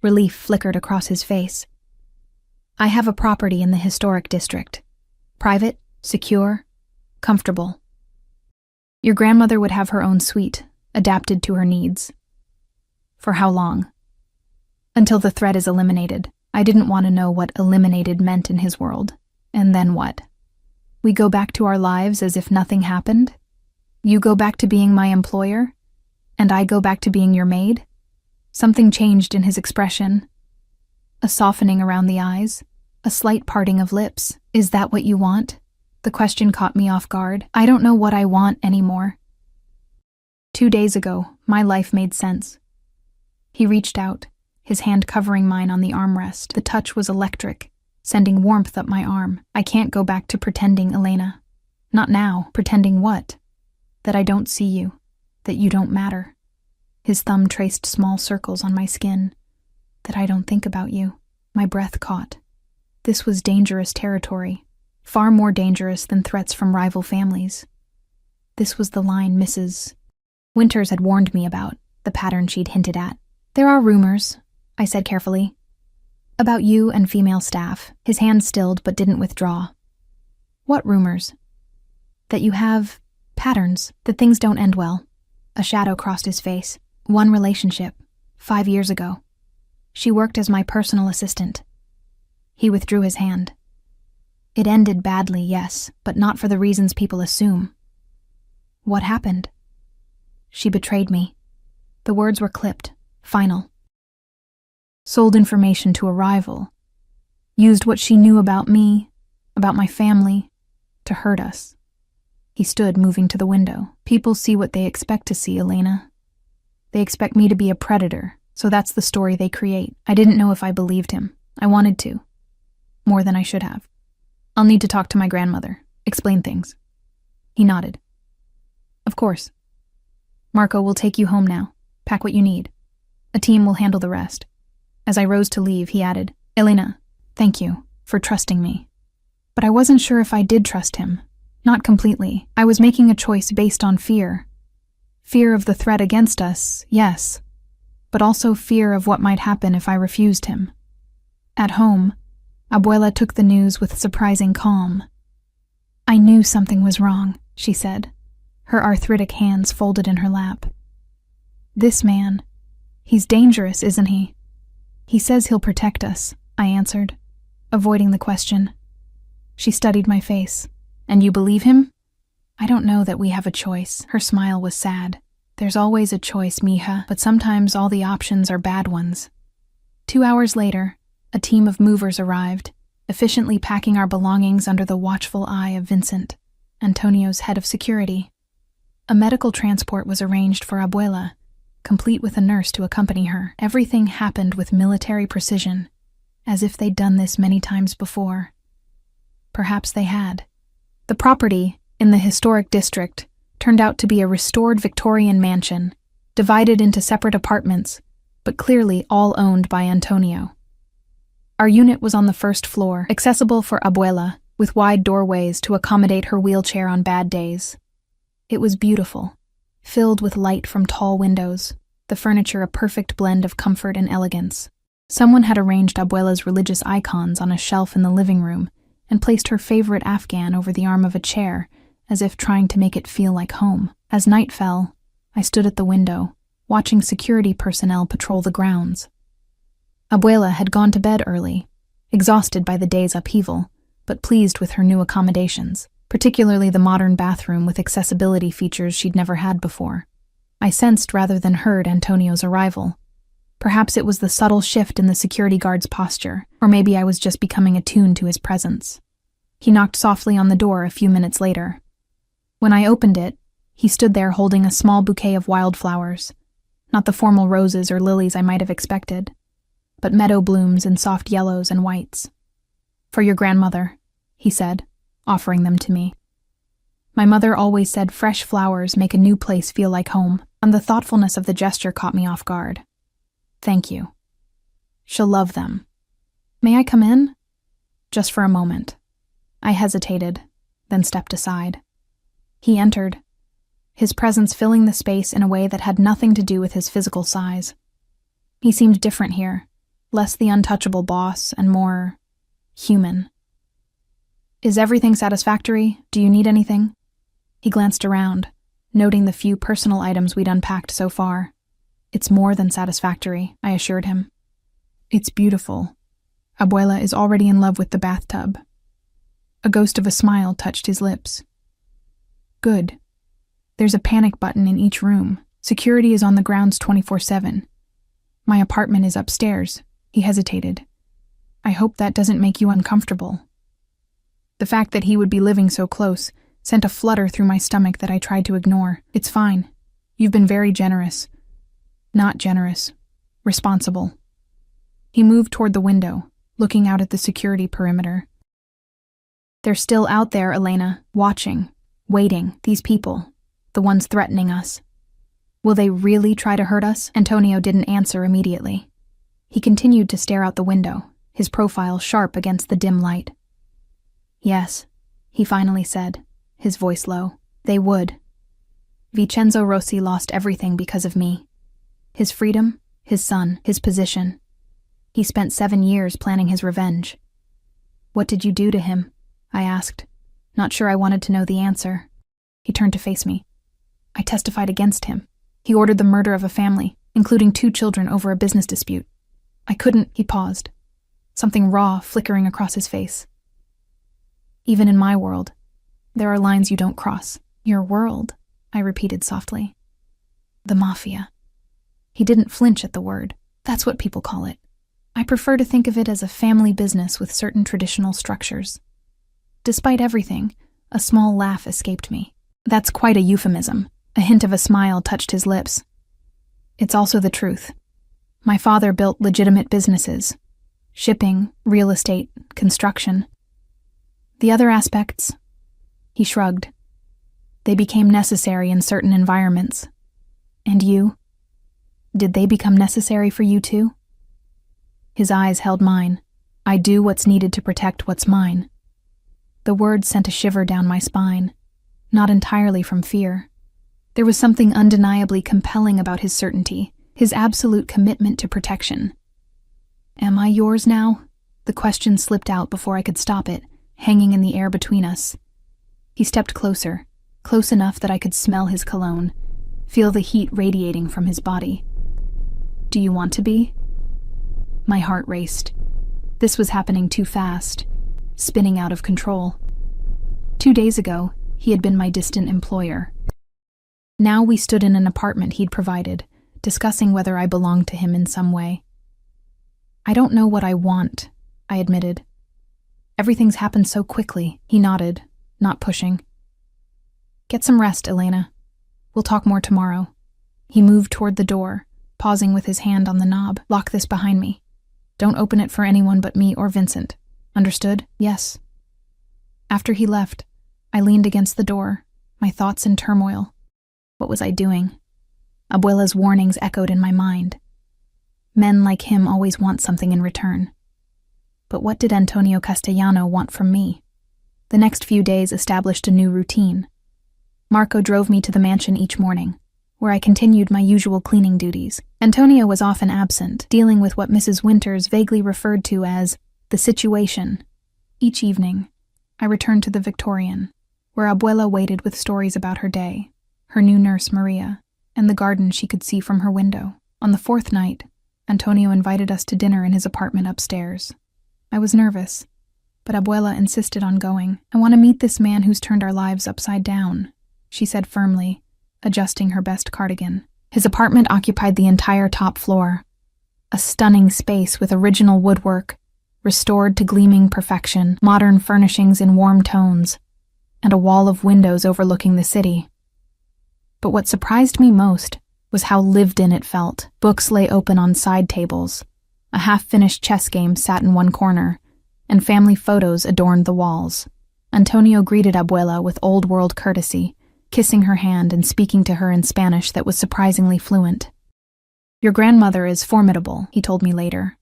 Relief flickered across his face. I have a property in the historic district. Private, secure, comfortable. Your grandmother would have her own suite, adapted to her needs. For how long? Until the threat is eliminated. I didn't want to know what eliminated meant in his world. And then what? We go back to our lives as if nothing happened? You go back to being my employer? And I go back to being your maid? Something changed in his expression. A softening around the eyes, a slight parting of lips. Is that what you want? The question caught me off guard. I don't know what I want anymore. 2 days ago, my life made sense. He reached out, his hand covering mine on the armrest. The touch was electric, sending warmth up my arm. I can't go back to pretending, Elena. Not now. Pretending what? That I don't see you, that you don't matter. His thumb traced small circles on my skin. That I don't think about you. My breath caught. This was dangerous territory, far more dangerous than threats from rival families. This was the line Mrs. Winters had warned me about, the pattern she'd hinted at. There are rumors, I said carefully, about you and female staff. His hand stilled but didn't withdraw. What rumors? That you have patterns, that things don't end well. A shadow crossed his face. One relationship, 5 years ago. She worked as my personal assistant. He withdrew his hand. It ended badly, yes, but not for the reasons people assume. What happened? She betrayed me. The words were clipped, final. Sold information to a rival. Used what she knew about me, about my family, to hurt us. He stood, moving to the window. People see what they expect to see, Elena. They expect me to be a predator, so that's the story they create. I didn't know if I believed him. I wanted to. More than I should have. I'll need to talk to my grandmother, explain things. He nodded. Of course. Marco will take you home now. Pack what you need. A team will handle the rest. As I rose to leave, he added, Elena, thank you for trusting me. But I wasn't sure if I did trust him. Not completely. I was making a choice based on fear. Fear of the threat against us, yes, but also fear of what might happen if I refused him. At home, Abuela took the news with surprising calm. I knew something was wrong, she said, her arthritic hands folded in her lap. This man, he's dangerous, isn't he? He says he'll protect us, I answered, avoiding the question. She studied my face. And you believe him? I don't know that we have a choice. Her smile was sad. There's always a choice, mija, but sometimes all the options are bad ones. 2 hours later, a team of movers arrived, efficiently packing our belongings under the watchful eye of Vincent, Antonio's head of security. A medical transport was arranged for Abuela, complete with a nurse to accompany her. Everything happened with military precision, as if they'd done this many times before. Perhaps they had. The property, in the historic district, turned out to be a restored Victorian mansion, divided into separate apartments, but clearly all owned by Antonio. Our unit was on the first floor, accessible for Abuela, with wide doorways to accommodate her wheelchair on bad days. It was beautiful, filled with light from tall windows, the furniture a perfect blend of comfort and elegance. Someone had arranged Abuela's religious icons on a shelf in the living room, and placed her favorite Afghan over the arm of a chair, as if trying to make it feel like home. As night fell, I stood at the window, watching security personnel patrol the grounds. Abuela had gone to bed early, exhausted by the day's upheaval, but pleased with her new accommodations, particularly the modern bathroom with accessibility features she'd never had before. I sensed rather than heard Antonio's arrival. Perhaps it was the subtle shift in the security guard's posture, or maybe I was just becoming attuned to his presence. He knocked softly on the door a few minutes later. When I opened it, he stood there holding a small bouquet of wildflowers, not the formal roses or lilies I might have expected, but meadow blooms in soft yellows and whites. For your grandmother, he said, offering them to me. My mother always said fresh flowers make a new place feel like home, and the thoughtfulness of the gesture caught me off guard. Thank you. She'll love them. May I come in? Just for a moment. I hesitated, then stepped aside. He entered, his presence filling the space in a way that had nothing to do with his physical size. He seemed different here, less the untouchable boss and more human. Is everything satisfactory? Do you need anything? He glanced around, noting the few personal items we'd unpacked so far. It's more than satisfactory, I assured him. It's beautiful. Abuela is already in love with the bathtub. A ghost of a smile touched his lips. Good. There's a panic button in each room. Security is on the grounds 24/7. My apartment is upstairs. He hesitated. I hope that doesn't make you uncomfortable. The fact that he would be living so close sent a flutter through my stomach that I tried to ignore. It's fine. You've been very generous. Not generous. Responsible. He moved toward the window, looking out at the security perimeter. They're still out there, Elena, watching, waiting, these people, the ones threatening us. Will they really try to hurt us? Antonio didn't answer immediately. He continued to stare out the window, his profile sharp against the dim light. Yes, he finally said, his voice low. They would. Vincenzo Rossi lost everything because of me. His freedom, his son, his position. He spent 7 years planning his revenge. What did you do to him? I asked, not sure I wanted to know the answer. He turned to face me. I testified against him. He ordered the murder of a family, including 2 children over a business dispute. I couldn't, he paused, something raw flickering across his face. Even in my world, there are lines you don't cross. Your world, I repeated softly. The Mafia. He didn't flinch at the word. That's what people call it. I prefer to think of it as a family business with certain traditional structures. Despite everything, a small laugh escaped me. That's quite a euphemism. A hint of a smile touched his lips. It's also the truth. My father built legitimate businesses. Shipping, real estate, construction. The other aspects, he shrugged. They became necessary in certain environments. And you? Did they become necessary for you too? His eyes held mine. I do what's needed to protect what's mine. The words sent a shiver down my spine, not entirely from fear. There was something undeniably compelling about his certainty, his absolute commitment to protection. Am I yours now? The question slipped out before I could stop it, hanging in the air between us. He stepped closer, close enough that I could smell his cologne, feel the heat radiating from his body. Do you want to be? My heart raced. This was happening too fast, spinning out of control. 2 days ago, he had been my distant employer. Now we stood in an apartment he'd provided, discussing whether I belonged to him in some way. I don't know what I want, I admitted. Everything's happened so quickly, he nodded, not pushing. Get some rest, Elena. We'll talk more tomorrow. He moved toward the door, pausing with his hand on the knob. Lock this behind me. Don't open it for anyone but me or Vincent. Understood? Yes. After he left, I leaned against the door, my thoughts in turmoil. What was I doing? Abuela's warnings echoed in my mind. Men like him always want something in return. But what did Antonio Castellano want from me? The next few days established a new routine. Marco drove me to the mansion each morning, where I continued my usual cleaning duties. Antonio was often absent, dealing with what Mrs. Winters vaguely referred to as the situation. Each evening, I returned to the Victorian, where Abuela waited with stories about her day, her new nurse Maria, and the garden she could see from her window. On the 4th night, Antonio invited us to dinner in his apartment upstairs. I was nervous, but Abuela insisted on going. I want to meet this man who's turned our lives upside down, she said firmly, adjusting her best cardigan. His apartment occupied the entire top floor, a stunning space with original woodwork, restored to gleaming perfection, modern furnishings in warm tones, and a wall of windows overlooking the city. But what surprised me most was how lived-in it felt. Books lay open on side tables, a half-finished chess game sat in one corner, and family photos adorned the walls. Antonio greeted Abuela with old-world courtesy, kissing her hand and speaking to her in Spanish that was surprisingly fluent. Your grandmother is formidable, he told me later,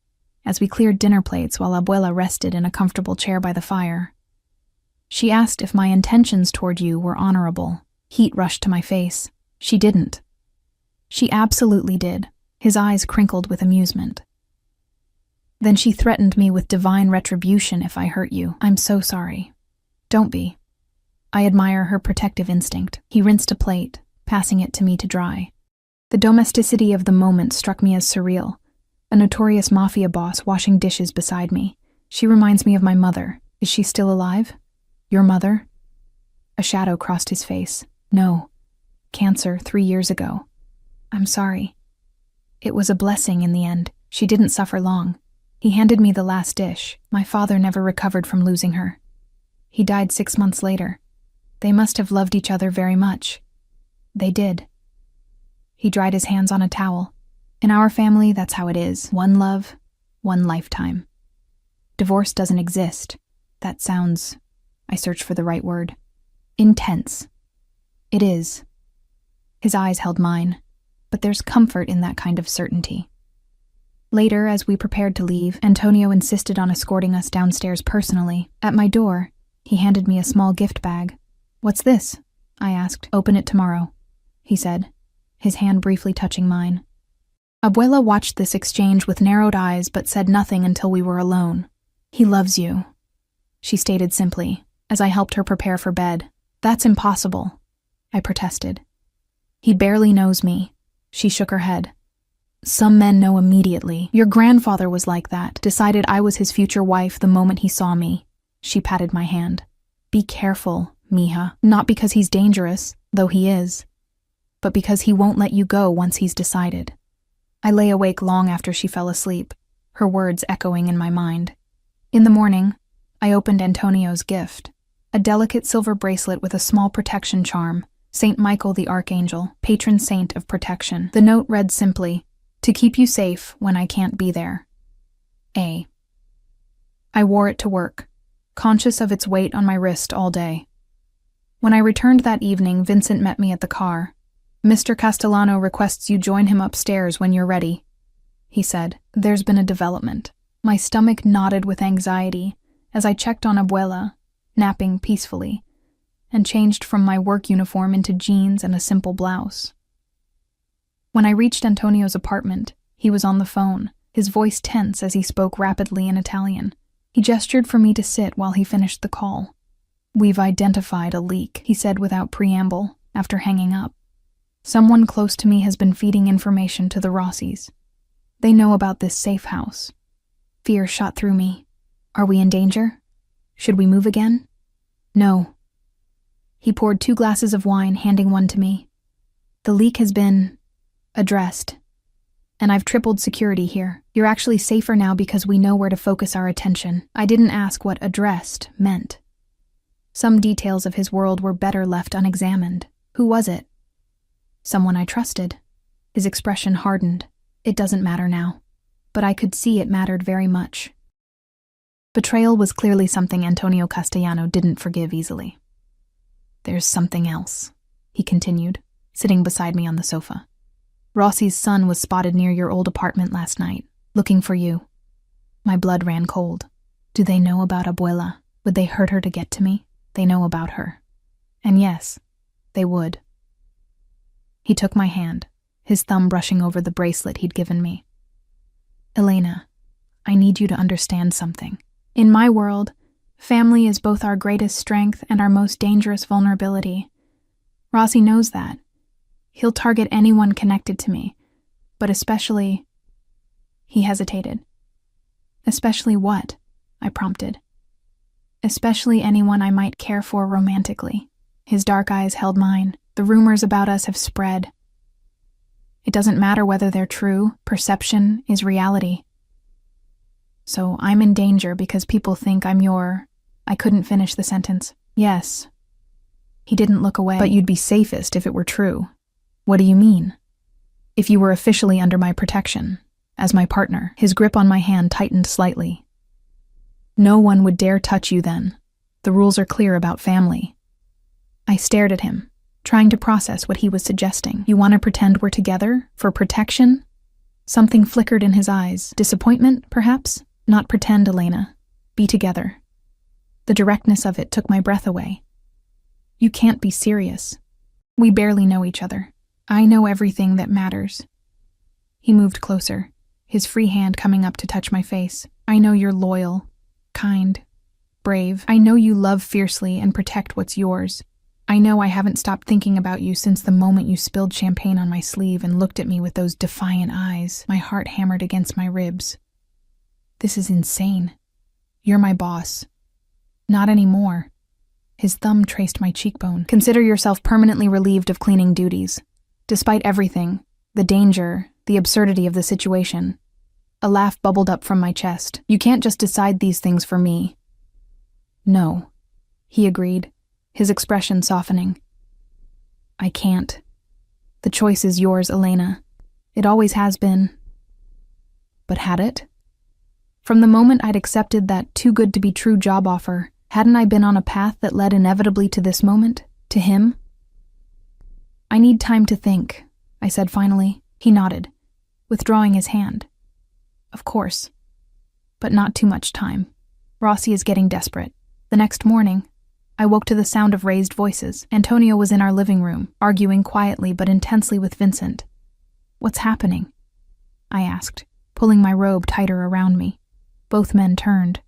as we cleared dinner plates while Abuela rested in a comfortable chair by the fire. She asked if my intentions toward you were honorable. Heat rushed to my face. She didn't. She absolutely did. His eyes crinkled with amusement. Then she threatened me with divine retribution if I hurt you. I'm so sorry. Don't be. I admire her protective instinct. He rinsed a plate, passing it to me to dry. The domesticity of the moment struck me as surreal. A notorious mafia boss washing dishes beside me. She reminds me of my mother. Is she still alive? Your mother? A shadow crossed his face. No. Cancer 3 years ago. I'm sorry. It was a blessing in the end. She didn't suffer long. He handed me the last dish. My father never recovered from losing her. He died 6 months later. They must have loved each other very much. They did. He dried his hands on a towel. In our family, that's how it is. One love, one lifetime. Divorce doesn't exist. That sounds, I searched for the right word, intense. It is. His eyes held mine, but there's comfort in that kind of certainty. Later, as we prepared to leave, Antonio insisted on escorting us downstairs personally. At my door, he handed me a small gift bag. What's this? I asked. Open it tomorrow, he said, his hand briefly touching mine. Abuela watched this exchange with narrowed eyes but said nothing until we were alone. He loves you, she stated simply, as I helped her prepare for bed. That's impossible, I protested. He barely knows me, she shook her head. Some men know immediately. Your grandfather was like that, decided I was his future wife the moment he saw me. She patted my hand. Be careful, mija. Not because he's dangerous, though he is, but because he won't let you go once he's decided. I lay awake long after she fell asleep, her words echoing in my mind. In the morning, I opened Antonio's gift, a delicate silver bracelet with a small protection charm, Saint Michael the Archangel, patron saint of protection. The note read simply, to keep you safe when I can't be there. A. I wore it to work, conscious of its weight on my wrist all day. When I returned that evening, Vincent met me at the car. Mr. Castellano requests you join him upstairs when you're ready, he said. There's been a development. My stomach knotted with anxiety as I checked on Abuela, napping peacefully, and changed from my work uniform into jeans and a simple blouse. When I reached Antonio's apartment, he was on the phone, his voice tense as he spoke rapidly in Italian. He gestured for me to sit while he finished the call. We've identified a leak, he said without preamble, after hanging up. Someone close to me has been feeding information to the Rossis. They know about this safe house. Fear shot through me. Are we in danger? Should we move again? No. He poured 2 glasses of wine, handing one to me. The leak has been addressed, and I've tripled security here. You're actually safer now because we know where to focus our attention. I didn't ask what addressed meant. Some details of his world were better left unexamined. Who was it? Someone I trusted. His expression hardened. It doesn't matter now. But I could see it mattered very much. Betrayal was clearly something Antonio Castellano didn't forgive easily. There's something else, he continued, sitting beside me on the sofa. Rossi's son was spotted near your old apartment last night, looking for you. My blood ran cold. Do they know about Abuela? Would they hurt her to get to me? They know about her. And yes, they would. He took my hand, his thumb brushing over the bracelet he'd given me. Elena, I need you to understand something. In my world, family is both our greatest strength and our most dangerous vulnerability. Rossi knows that. He'll target anyone connected to me, but especially... He hesitated. Especially what? I prompted. Especially anyone I might care for romantically. His dark eyes held mine. The rumors about us have spread. It doesn't matter whether they're true. Perception is reality. So I'm in danger because people think I'm your... I couldn't finish the sentence. Yes. He didn't look away. But you'd be safest if it were true. What do you mean? If you were officially under my protection, as my partner. His grip on my hand tightened slightly. No one would dare touch you then. The rules are clear about family. I stared at him, trying to process what he was suggesting. You want to pretend we're together? For protection? Something flickered in his eyes. Disappointment, perhaps? Not pretend, Elena. Be together. The directness of it took my breath away. You can't be serious. We barely know each other. I know everything that matters. He moved closer, his free hand coming up to touch my face. I know you're loyal, kind, brave. I know you love fiercely and protect what's yours. I know I haven't stopped thinking about you since the moment you spilled champagne on my sleeve and looked at me with those defiant eyes, my heart hammered against my ribs. This is insane. You're my boss. Not anymore. His thumb traced my cheekbone. Consider yourself permanently relieved of cleaning duties. Despite everything, the danger, the absurdity of the situation. A laugh bubbled up from my chest. You can't just decide these things for me. No, he agreed, his expression softening. I can't. The choice is yours, Elena. It always has been. But had it? From the moment I'd accepted that too-good-to-be-true job offer, hadn't I been on a path that led inevitably to this moment? To him? I need time to think, I said finally. He nodded, withdrawing his hand. Of course. But not too much time. Rossi is getting desperate. The next morning, I woke to the sound of raised voices. Antonio was in our living room, arguing quietly but intensely with Vincent. What's happening? I asked, pulling my robe tighter around me. Both men turned.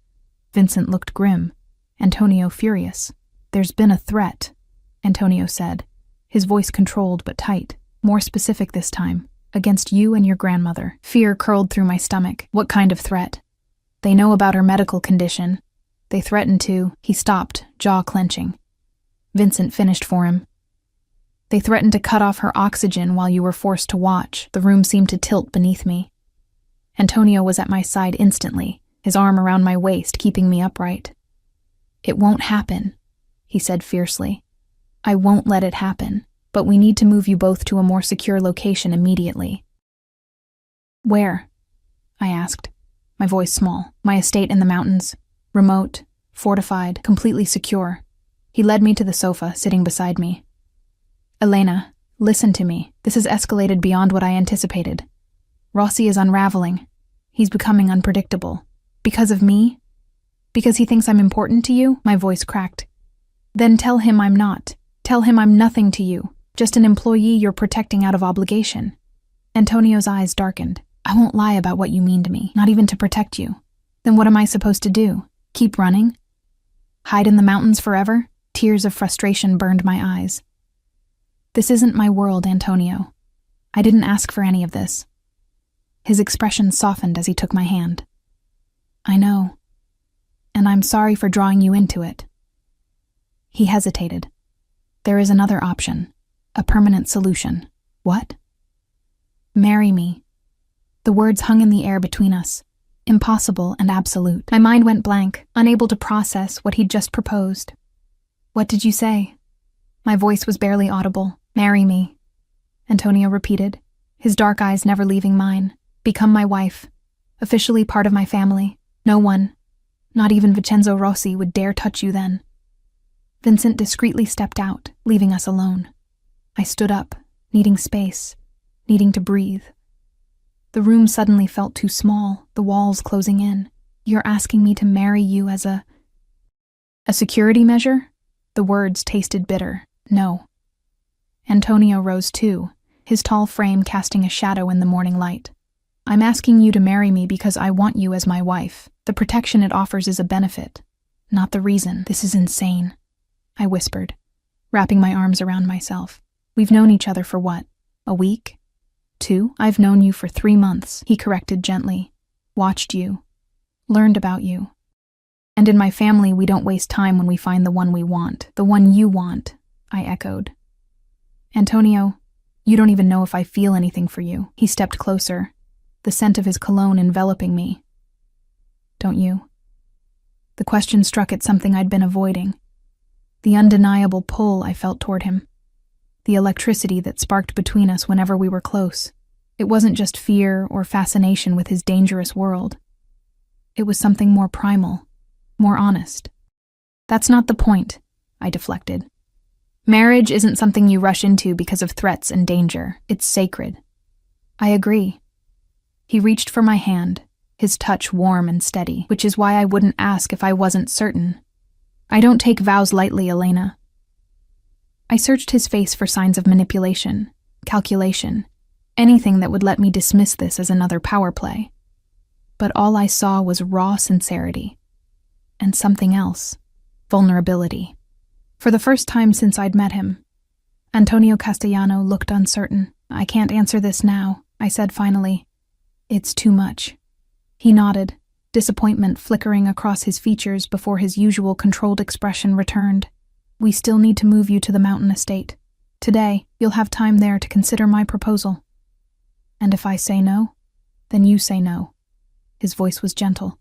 Vincent looked grim. Antonio furious. There's been a threat, Antonio said, his voice controlled but tight, more specific this time, against you and your grandmother. Fear curled through my stomach. What kind of threat? They know about her medical condition. They threatened to. He stopped, jaw clenching. Vincent finished for him. They threatened to cut off her oxygen while you were forced to watch. The room seemed to tilt beneath me. Antonio was at my side instantly, his arm around my waist, keeping me upright. It won't happen, he said fiercely. I won't let it happen, but we need to move you both to a more secure location immediately. Where? I asked, my voice small. My estate in the mountains. Remote, fortified, completely secure. He led me to the sofa, sitting beside me. Elena, listen to me. This has escalated beyond what I anticipated. Rossi is unraveling. He's becoming unpredictable. Because of me? Because he thinks I'm important to you? My voice cracked. Then tell him I'm not. Tell him I'm nothing to you. Just an employee you're protecting out of obligation. Antonio's eyes darkened. I won't lie about what you mean to me, not even to protect you. Then what am I supposed to do? Keep running? Hide in the mountains forever? Tears of frustration burned my eyes. This isn't my world, Antonio. I didn't ask for any of this. His expression softened as he took my hand. I know. And I'm sorry for drawing you into it. He hesitated. There is another option. A permanent solution. What? Marry me. The words hung in the air between us. Impossible and absolute. My mind went blank, unable to process what he'd just proposed. What did you say? My voice was barely audible. Marry me, Antonio repeated, his dark eyes never leaving mine. Become my wife. Officially part of my family. No one, not even Vincenzo Rossi, would dare touch you then. Vincent discreetly stepped out, leaving us alone. I stood up, needing space, needing to breathe. The room suddenly felt too small, the walls closing in. You're asking me to marry you as a security measure? The words tasted bitter. No. Antonio rose too, his tall frame casting a shadow in the morning light. I'm asking you to marry me because I want you as my wife. The protection it offers is a benefit, not the reason. This is insane, I whispered, wrapping my arms around myself. We've known each other for what? A week? 2? I've known you for 3 months, he corrected gently. Watched you. Learned about you. And in my family, we don't waste time when we find the one we want. The one you want, I echoed. Antonio, you don't even know if I feel anything for you. He stepped closer, the scent of his cologne enveloping me. Don't you? The question struck at something I'd been avoiding. The undeniable pull I felt toward him. The electricity that sparked between us whenever we were close. It wasn't just fear or fascination with his dangerous world. It was something more primal, more honest. That's not the point, I deflected. Marriage isn't something you rush into because of threats and danger. It's sacred. I agree. He reached for my hand, his touch warm and steady, which is why I wouldn't ask if I wasn't certain. I don't take vows lightly, Elena. I searched his face for signs of manipulation, calculation, anything that would let me dismiss this as another power play. but all I saw was raw sincerity. And something else. Vulnerability. For the first time since I'd met him. Antonio Castellano looked uncertain. "I can't answer this now," I said finally. "It's too much." He nodded, disappointment flickering across his features before his usual controlled expression returned. "We still need to move you to the mountain estate. Today, you'll have time there to consider my proposal. And if I say no, then you say no." His voice was gentle.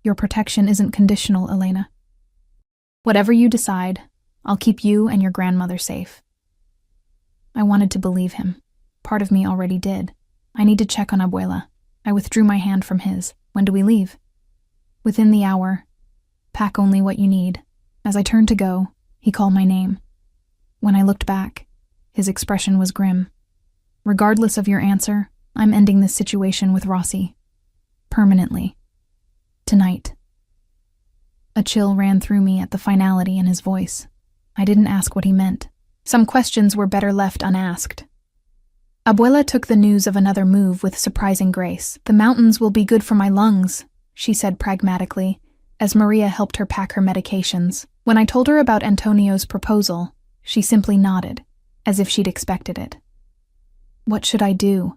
"Your protection isn't conditional, Elena. Whatever you decide, I'll keep you and your grandmother safe." I wanted to believe him. Part of me already did. "I need to check on Abuela." I withdrew my hand from his. "When do we leave?" "Within the hour. Pack only what you need." As I turned to go, he called my name. When I looked back, his expression was grim. "Regardless of your answer, I'm ending this situation with Rossi. Permanently. Tonight." A chill ran through me at the finality in his voice. I didn't ask what he meant. Some questions were better left unasked. Abuela took the news of another move with surprising grace. "The mountains will be good for my lungs," she said pragmatically, as Maria helped her pack her medications. When I told her about Antonio's proposal, she simply nodded, as if she'd expected it. "What should I do?"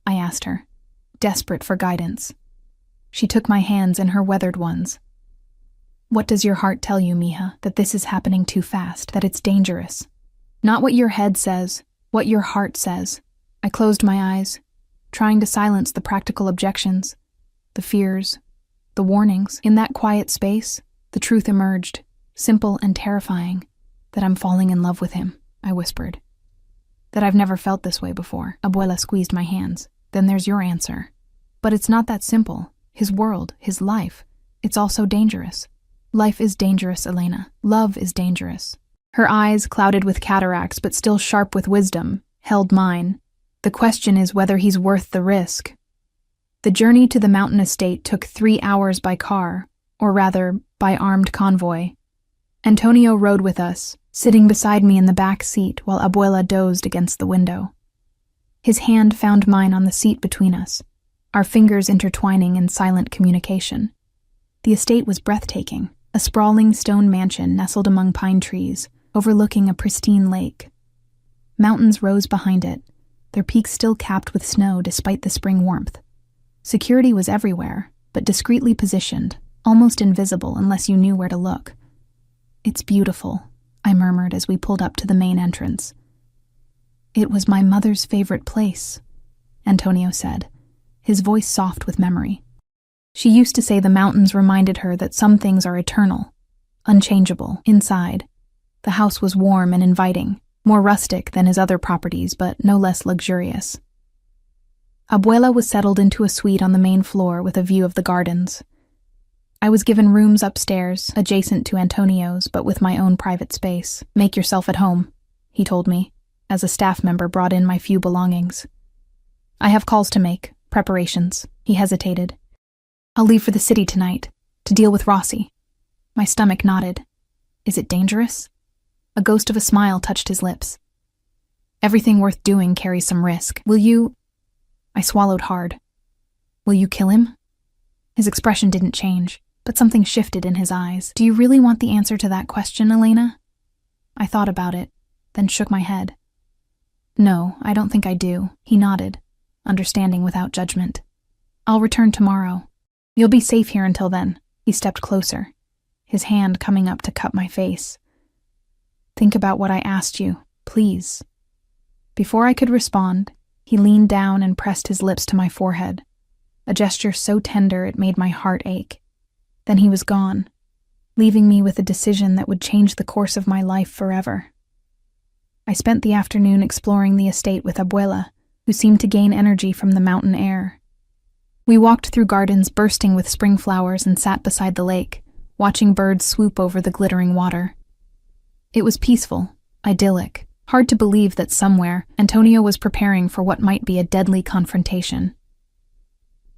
I asked her, desperate for guidance. She took my hands in her weathered ones. "What does your heart tell you, mija? That this is happening too fast, that it's dangerous? Not what your head says, what your heart says." I closed my eyes, trying to silence the practical objections, the fears, the warnings. In that quiet space, the truth emerged, simple and terrifying, "that I'm falling in love with him," I whispered. "That I've never felt this way before." Abuela squeezed my hands. "Then there's your answer." "But it's not that simple. His world, his life, it's all so dangerous." "Life is dangerous, Elena. Love is dangerous." Her eyes, clouded with cataracts but still sharp with wisdom, held mine. "The question is whether he's worth the risk." The journey to the mountain estate took 3 hours by car, or rather, by armed convoy. Antonio rode with us, sitting beside me in the back seat while Abuela dozed against the window. His hand found mine on the seat between us, our fingers intertwining in silent communication. The estate was breathtaking, a sprawling stone mansion nestled among pine trees, overlooking a pristine lake. Mountains rose behind it, their peaks still capped with snow despite the spring warmth. Security was everywhere, but discreetly positioned, almost invisible unless you knew where to look. "It's beautiful," I murmured as we pulled up to the main entrance. "It was my mother's favorite place," Antonio said, his voice soft with memory. She used to say the mountains reminded her that some things are eternal, unchangeable. Inside, the house was warm and inviting, more rustic than his other properties, but no less luxurious. Abuela was settled into a suite on the main floor with a view of the gardens. I was given rooms upstairs, adjacent to Antonio's, but with my own private space. "Make yourself at home," he told me, as a staff member brought in my few belongings. "I have calls to make, preparations." He hesitated. "I'll leave for the city tonight, to deal with Rossi." My stomach knotted. "Is it dangerous?" A ghost of a smile touched his lips. "Everything worth doing carries some risk. Will you—" I swallowed hard. "Will you kill him?" His expression didn't change, but something shifted in his eyes. "Do you really want the answer to that question, Elena?" I thought about it, then shook my head. "No, I don't think I do." He nodded, understanding without judgment. "I'll return tomorrow. You'll be safe here until then." He stepped closer, his hand coming up to cup my face. "Think about what I asked you, please." Before I could respond, he leaned down and pressed his lips to my forehead, a gesture so tender it made my heart ache. Then he was gone, leaving me with a decision that would change the course of my life forever. I spent the afternoon exploring the estate with Abuela, who seemed to gain energy from the mountain air. We walked through gardens bursting with spring flowers and sat beside the lake, watching birds swoop over the glittering water. It was peaceful, idyllic, hard to believe that somewhere Antonio was preparing for what might be a deadly confrontation.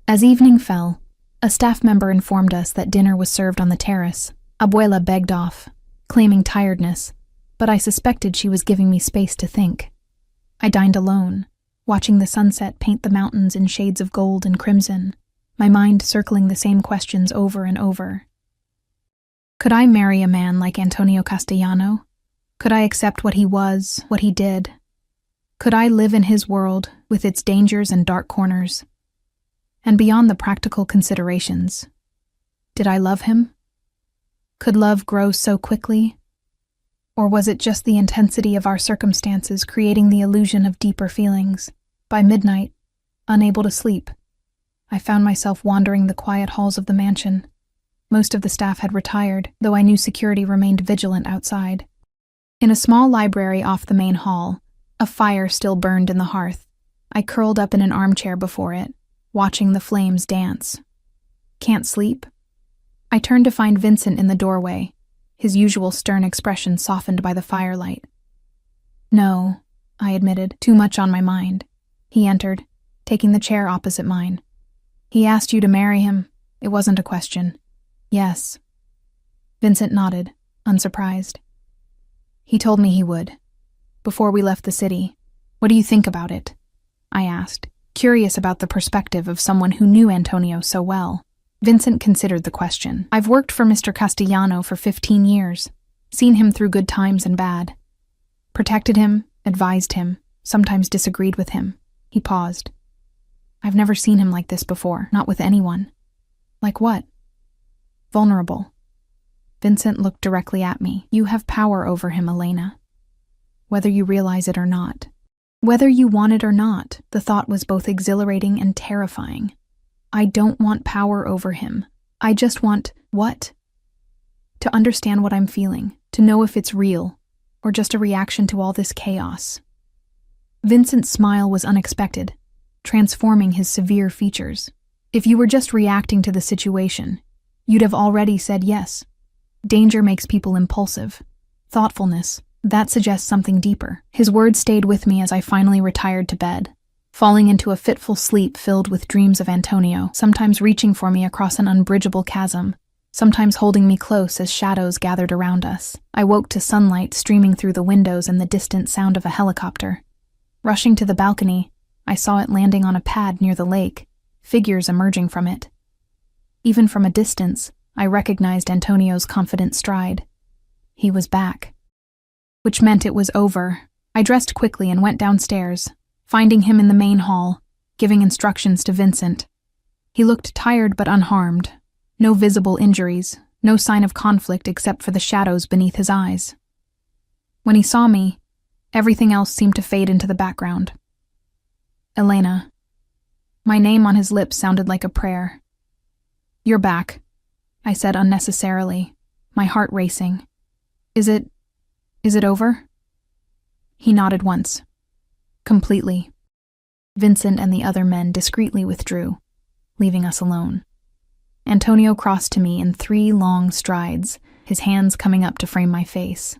As evening fell, a staff member informed us that dinner was served on the terrace. Abuela begged off, claiming tiredness, but I suspected she was giving me space to think. I dined alone, watching the sunset paint the mountains in shades of gold and crimson. my mind circling the same questions over and over. Could I marry a man like Antonio Castellano? Could I accept what he was, what he did? Could I live in his world, with its dangers and dark corners? And beyond the practical considerations, did I love him? Could love grow so quickly? Or was it just the intensity of our circumstances creating the illusion of deeper feelings? By midnight, unable to sleep, I found myself wandering the quiet halls of the mansion. Most of the staff had retired, though I knew security remained vigilant outside. In a small library off the main hall, a fire still burned in the hearth. I curled up in an armchair before it, watching the flames dance. Can't sleep? I turned to find Vincent in the doorway, his usual stern expression softened by the firelight. No, I admitted, too much on my mind. He entered, taking the chair opposite mine. He asked you to marry him. It wasn't a question. Yes. Vincent nodded, unsurprised. He told me he would. Before we left the city. What do you think about it? I asked, curious about the perspective of someone who knew Antonio so well. Vincent considered the question. I've worked for Mr. Castellano for 15 years, seen him through good times and bad. Protected him, advised him, sometimes disagreed with him. He paused. I've never seen him like this before, not with anyone. Like what? Vulnerable. Vincent looked directly at me. You have power over him, Elena. Whether you realize it or not. Whether you want it or not, the thought was both exhilarating and terrifying. I don't want power over him. I just want, what? To understand what I'm feeling, to know if it's real, or just a reaction to all this chaos. Vincent's smile was unexpected, transforming his severe features. If you were just reacting to the situation, you'd have already said yes. Danger makes people impulsive. Thoughtfulness, that suggests something deeper. His words stayed with me as I finally retired to bed, falling into a fitful sleep filled with dreams of Antonio, sometimes reaching for me across an unbridgeable chasm, sometimes holding me close as shadows gathered around us. I woke to sunlight streaming through the windows and the distant sound of a helicopter. Rushing to the balcony, I saw it landing on a pad near the lake, figures emerging from it. Even from a distance, I recognized Antonio's confident stride. He was back. Which meant it was over. I dressed quickly and went downstairs, finding him in the main hall, giving instructions to Vincent. He looked tired but unharmed. No visible injuries, no sign of conflict except for the shadows beneath his eyes. When he saw me, everything else seemed to fade into the background. Elena. My name on his lips sounded like a prayer. You're back, I said unnecessarily, my heart racing. Is it over? He nodded once. Completely. Vincent and the other men discreetly withdrew, leaving us alone. Antonio crossed to me in 3 long strides, his hands coming up to frame my face.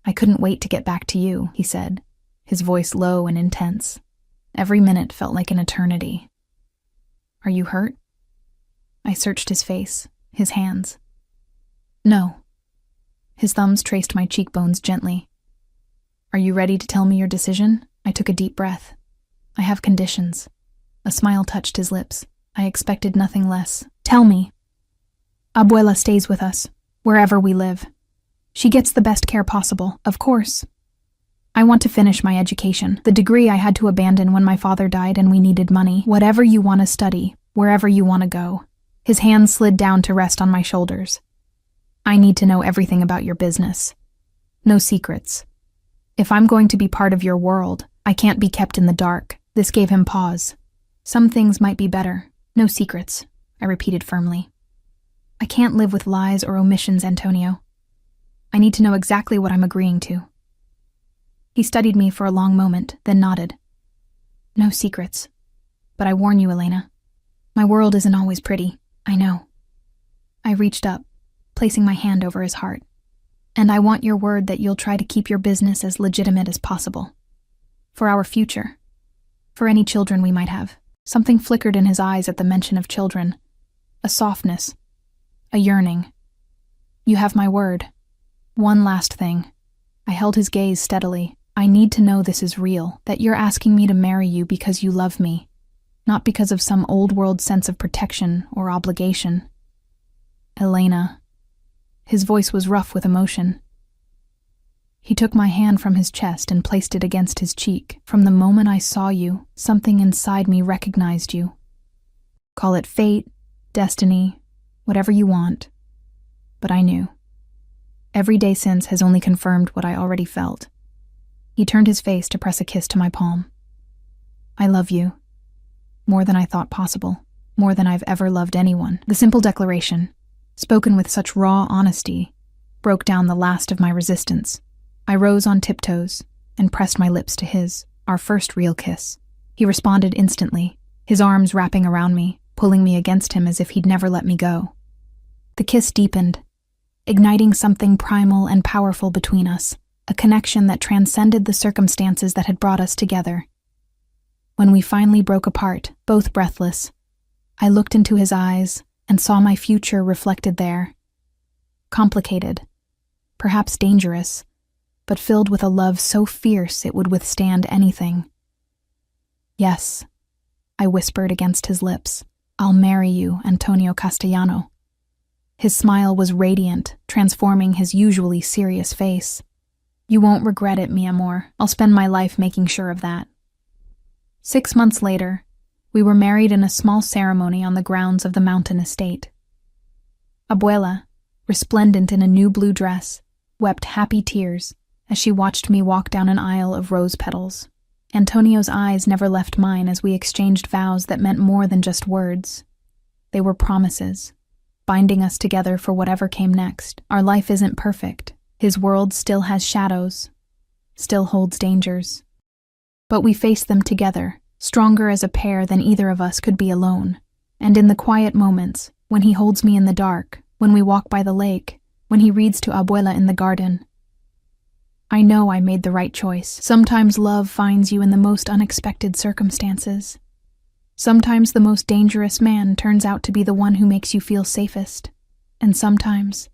I couldn't wait to get back to you, he said, his voice low and intense. Every minute felt like an eternity. Are you hurt? I searched his face, his hands. No. His thumbs traced my cheekbones gently. Are you ready to tell me your decision? I took a deep breath. I have conditions. A smile touched his lips. I expected nothing less. Tell me. Abuela stays with us, wherever we live. She gets the best care possible, of course. I want to finish my education, the degree I had to abandon when my father died and we needed money. Whatever you want to study, wherever you want to go. His hands slid down to rest on my shoulders. I need to know everything about your business. No secrets. If I'm going to be part of your world, I can't be kept in the dark. This gave him pause. Some things might be better. No secrets, I repeated firmly. I can't live with lies or omissions, Antonio. I need to know exactly what I'm agreeing to. He studied me for a long moment, then nodded. No secrets. But I warn you, Elena. My world isn't always pretty, I know. I reached up, placing my hand over his heart. And I want your word that you'll try to keep your business as legitimate as possible. For our future. For any children we might have. Something flickered in his eyes at the mention of children. A softness. A yearning. You have my word. One last thing. I held his gaze steadily. I need to know this is real, that you're asking me to marry you because you love me. not because of some old-world sense of protection or obligation. Elena. His voice was rough with emotion. He took my hand from his chest and placed it against his cheek. From the moment I saw you, something inside me recognized you. Call it fate, destiny, whatever you want. But I knew. Every day since has only confirmed what I already felt. He turned his face to press a kiss to my palm. I love you. More than I thought possible. More than I've ever loved anyone. The simple declaration, spoken with such raw honesty, broke down the last of my resistance. I rose on tiptoes and pressed my lips to his, our first real kiss. He responded instantly, his arms wrapping around me, pulling me against him as if he'd never let me go. The kiss deepened, igniting something primal and powerful between us, a connection that transcended the circumstances that had brought us together. When we finally broke apart, both breathless, I looked into his eyes and saw my future reflected there. Complicated, perhaps dangerous, but filled with a love so fierce it would withstand anything. Yes, I whispered against his lips. I'll marry you, Antonio Castellano. His smile was radiant, transforming his usually serious face. You won't regret it, mi amor. I'll spend my life making sure of that. 6 months later, we were married in a small ceremony on the grounds of the mountain estate. Abuela, resplendent in a new blue dress, wept happy tears as she watched me walk down an aisle of rose petals. Antonio's eyes never left mine as we exchanged vows that meant more than just words. They were promises, binding us together for whatever came next. Our life isn't perfect. His world still has shadows, still holds dangers. But we face them together, stronger as a pair than either of us could be alone. And in the quiet moments, when he holds me in the dark, when we walk by the lake, when he reads to Abuela in the garden, I know I made the right choice. Sometimes love finds you in the most unexpected circumstances. Sometimes the most dangerous man turns out to be the one who makes you feel safest. And sometimes,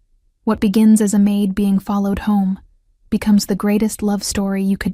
what begins as a maid being followed home becomes the greatest love story you could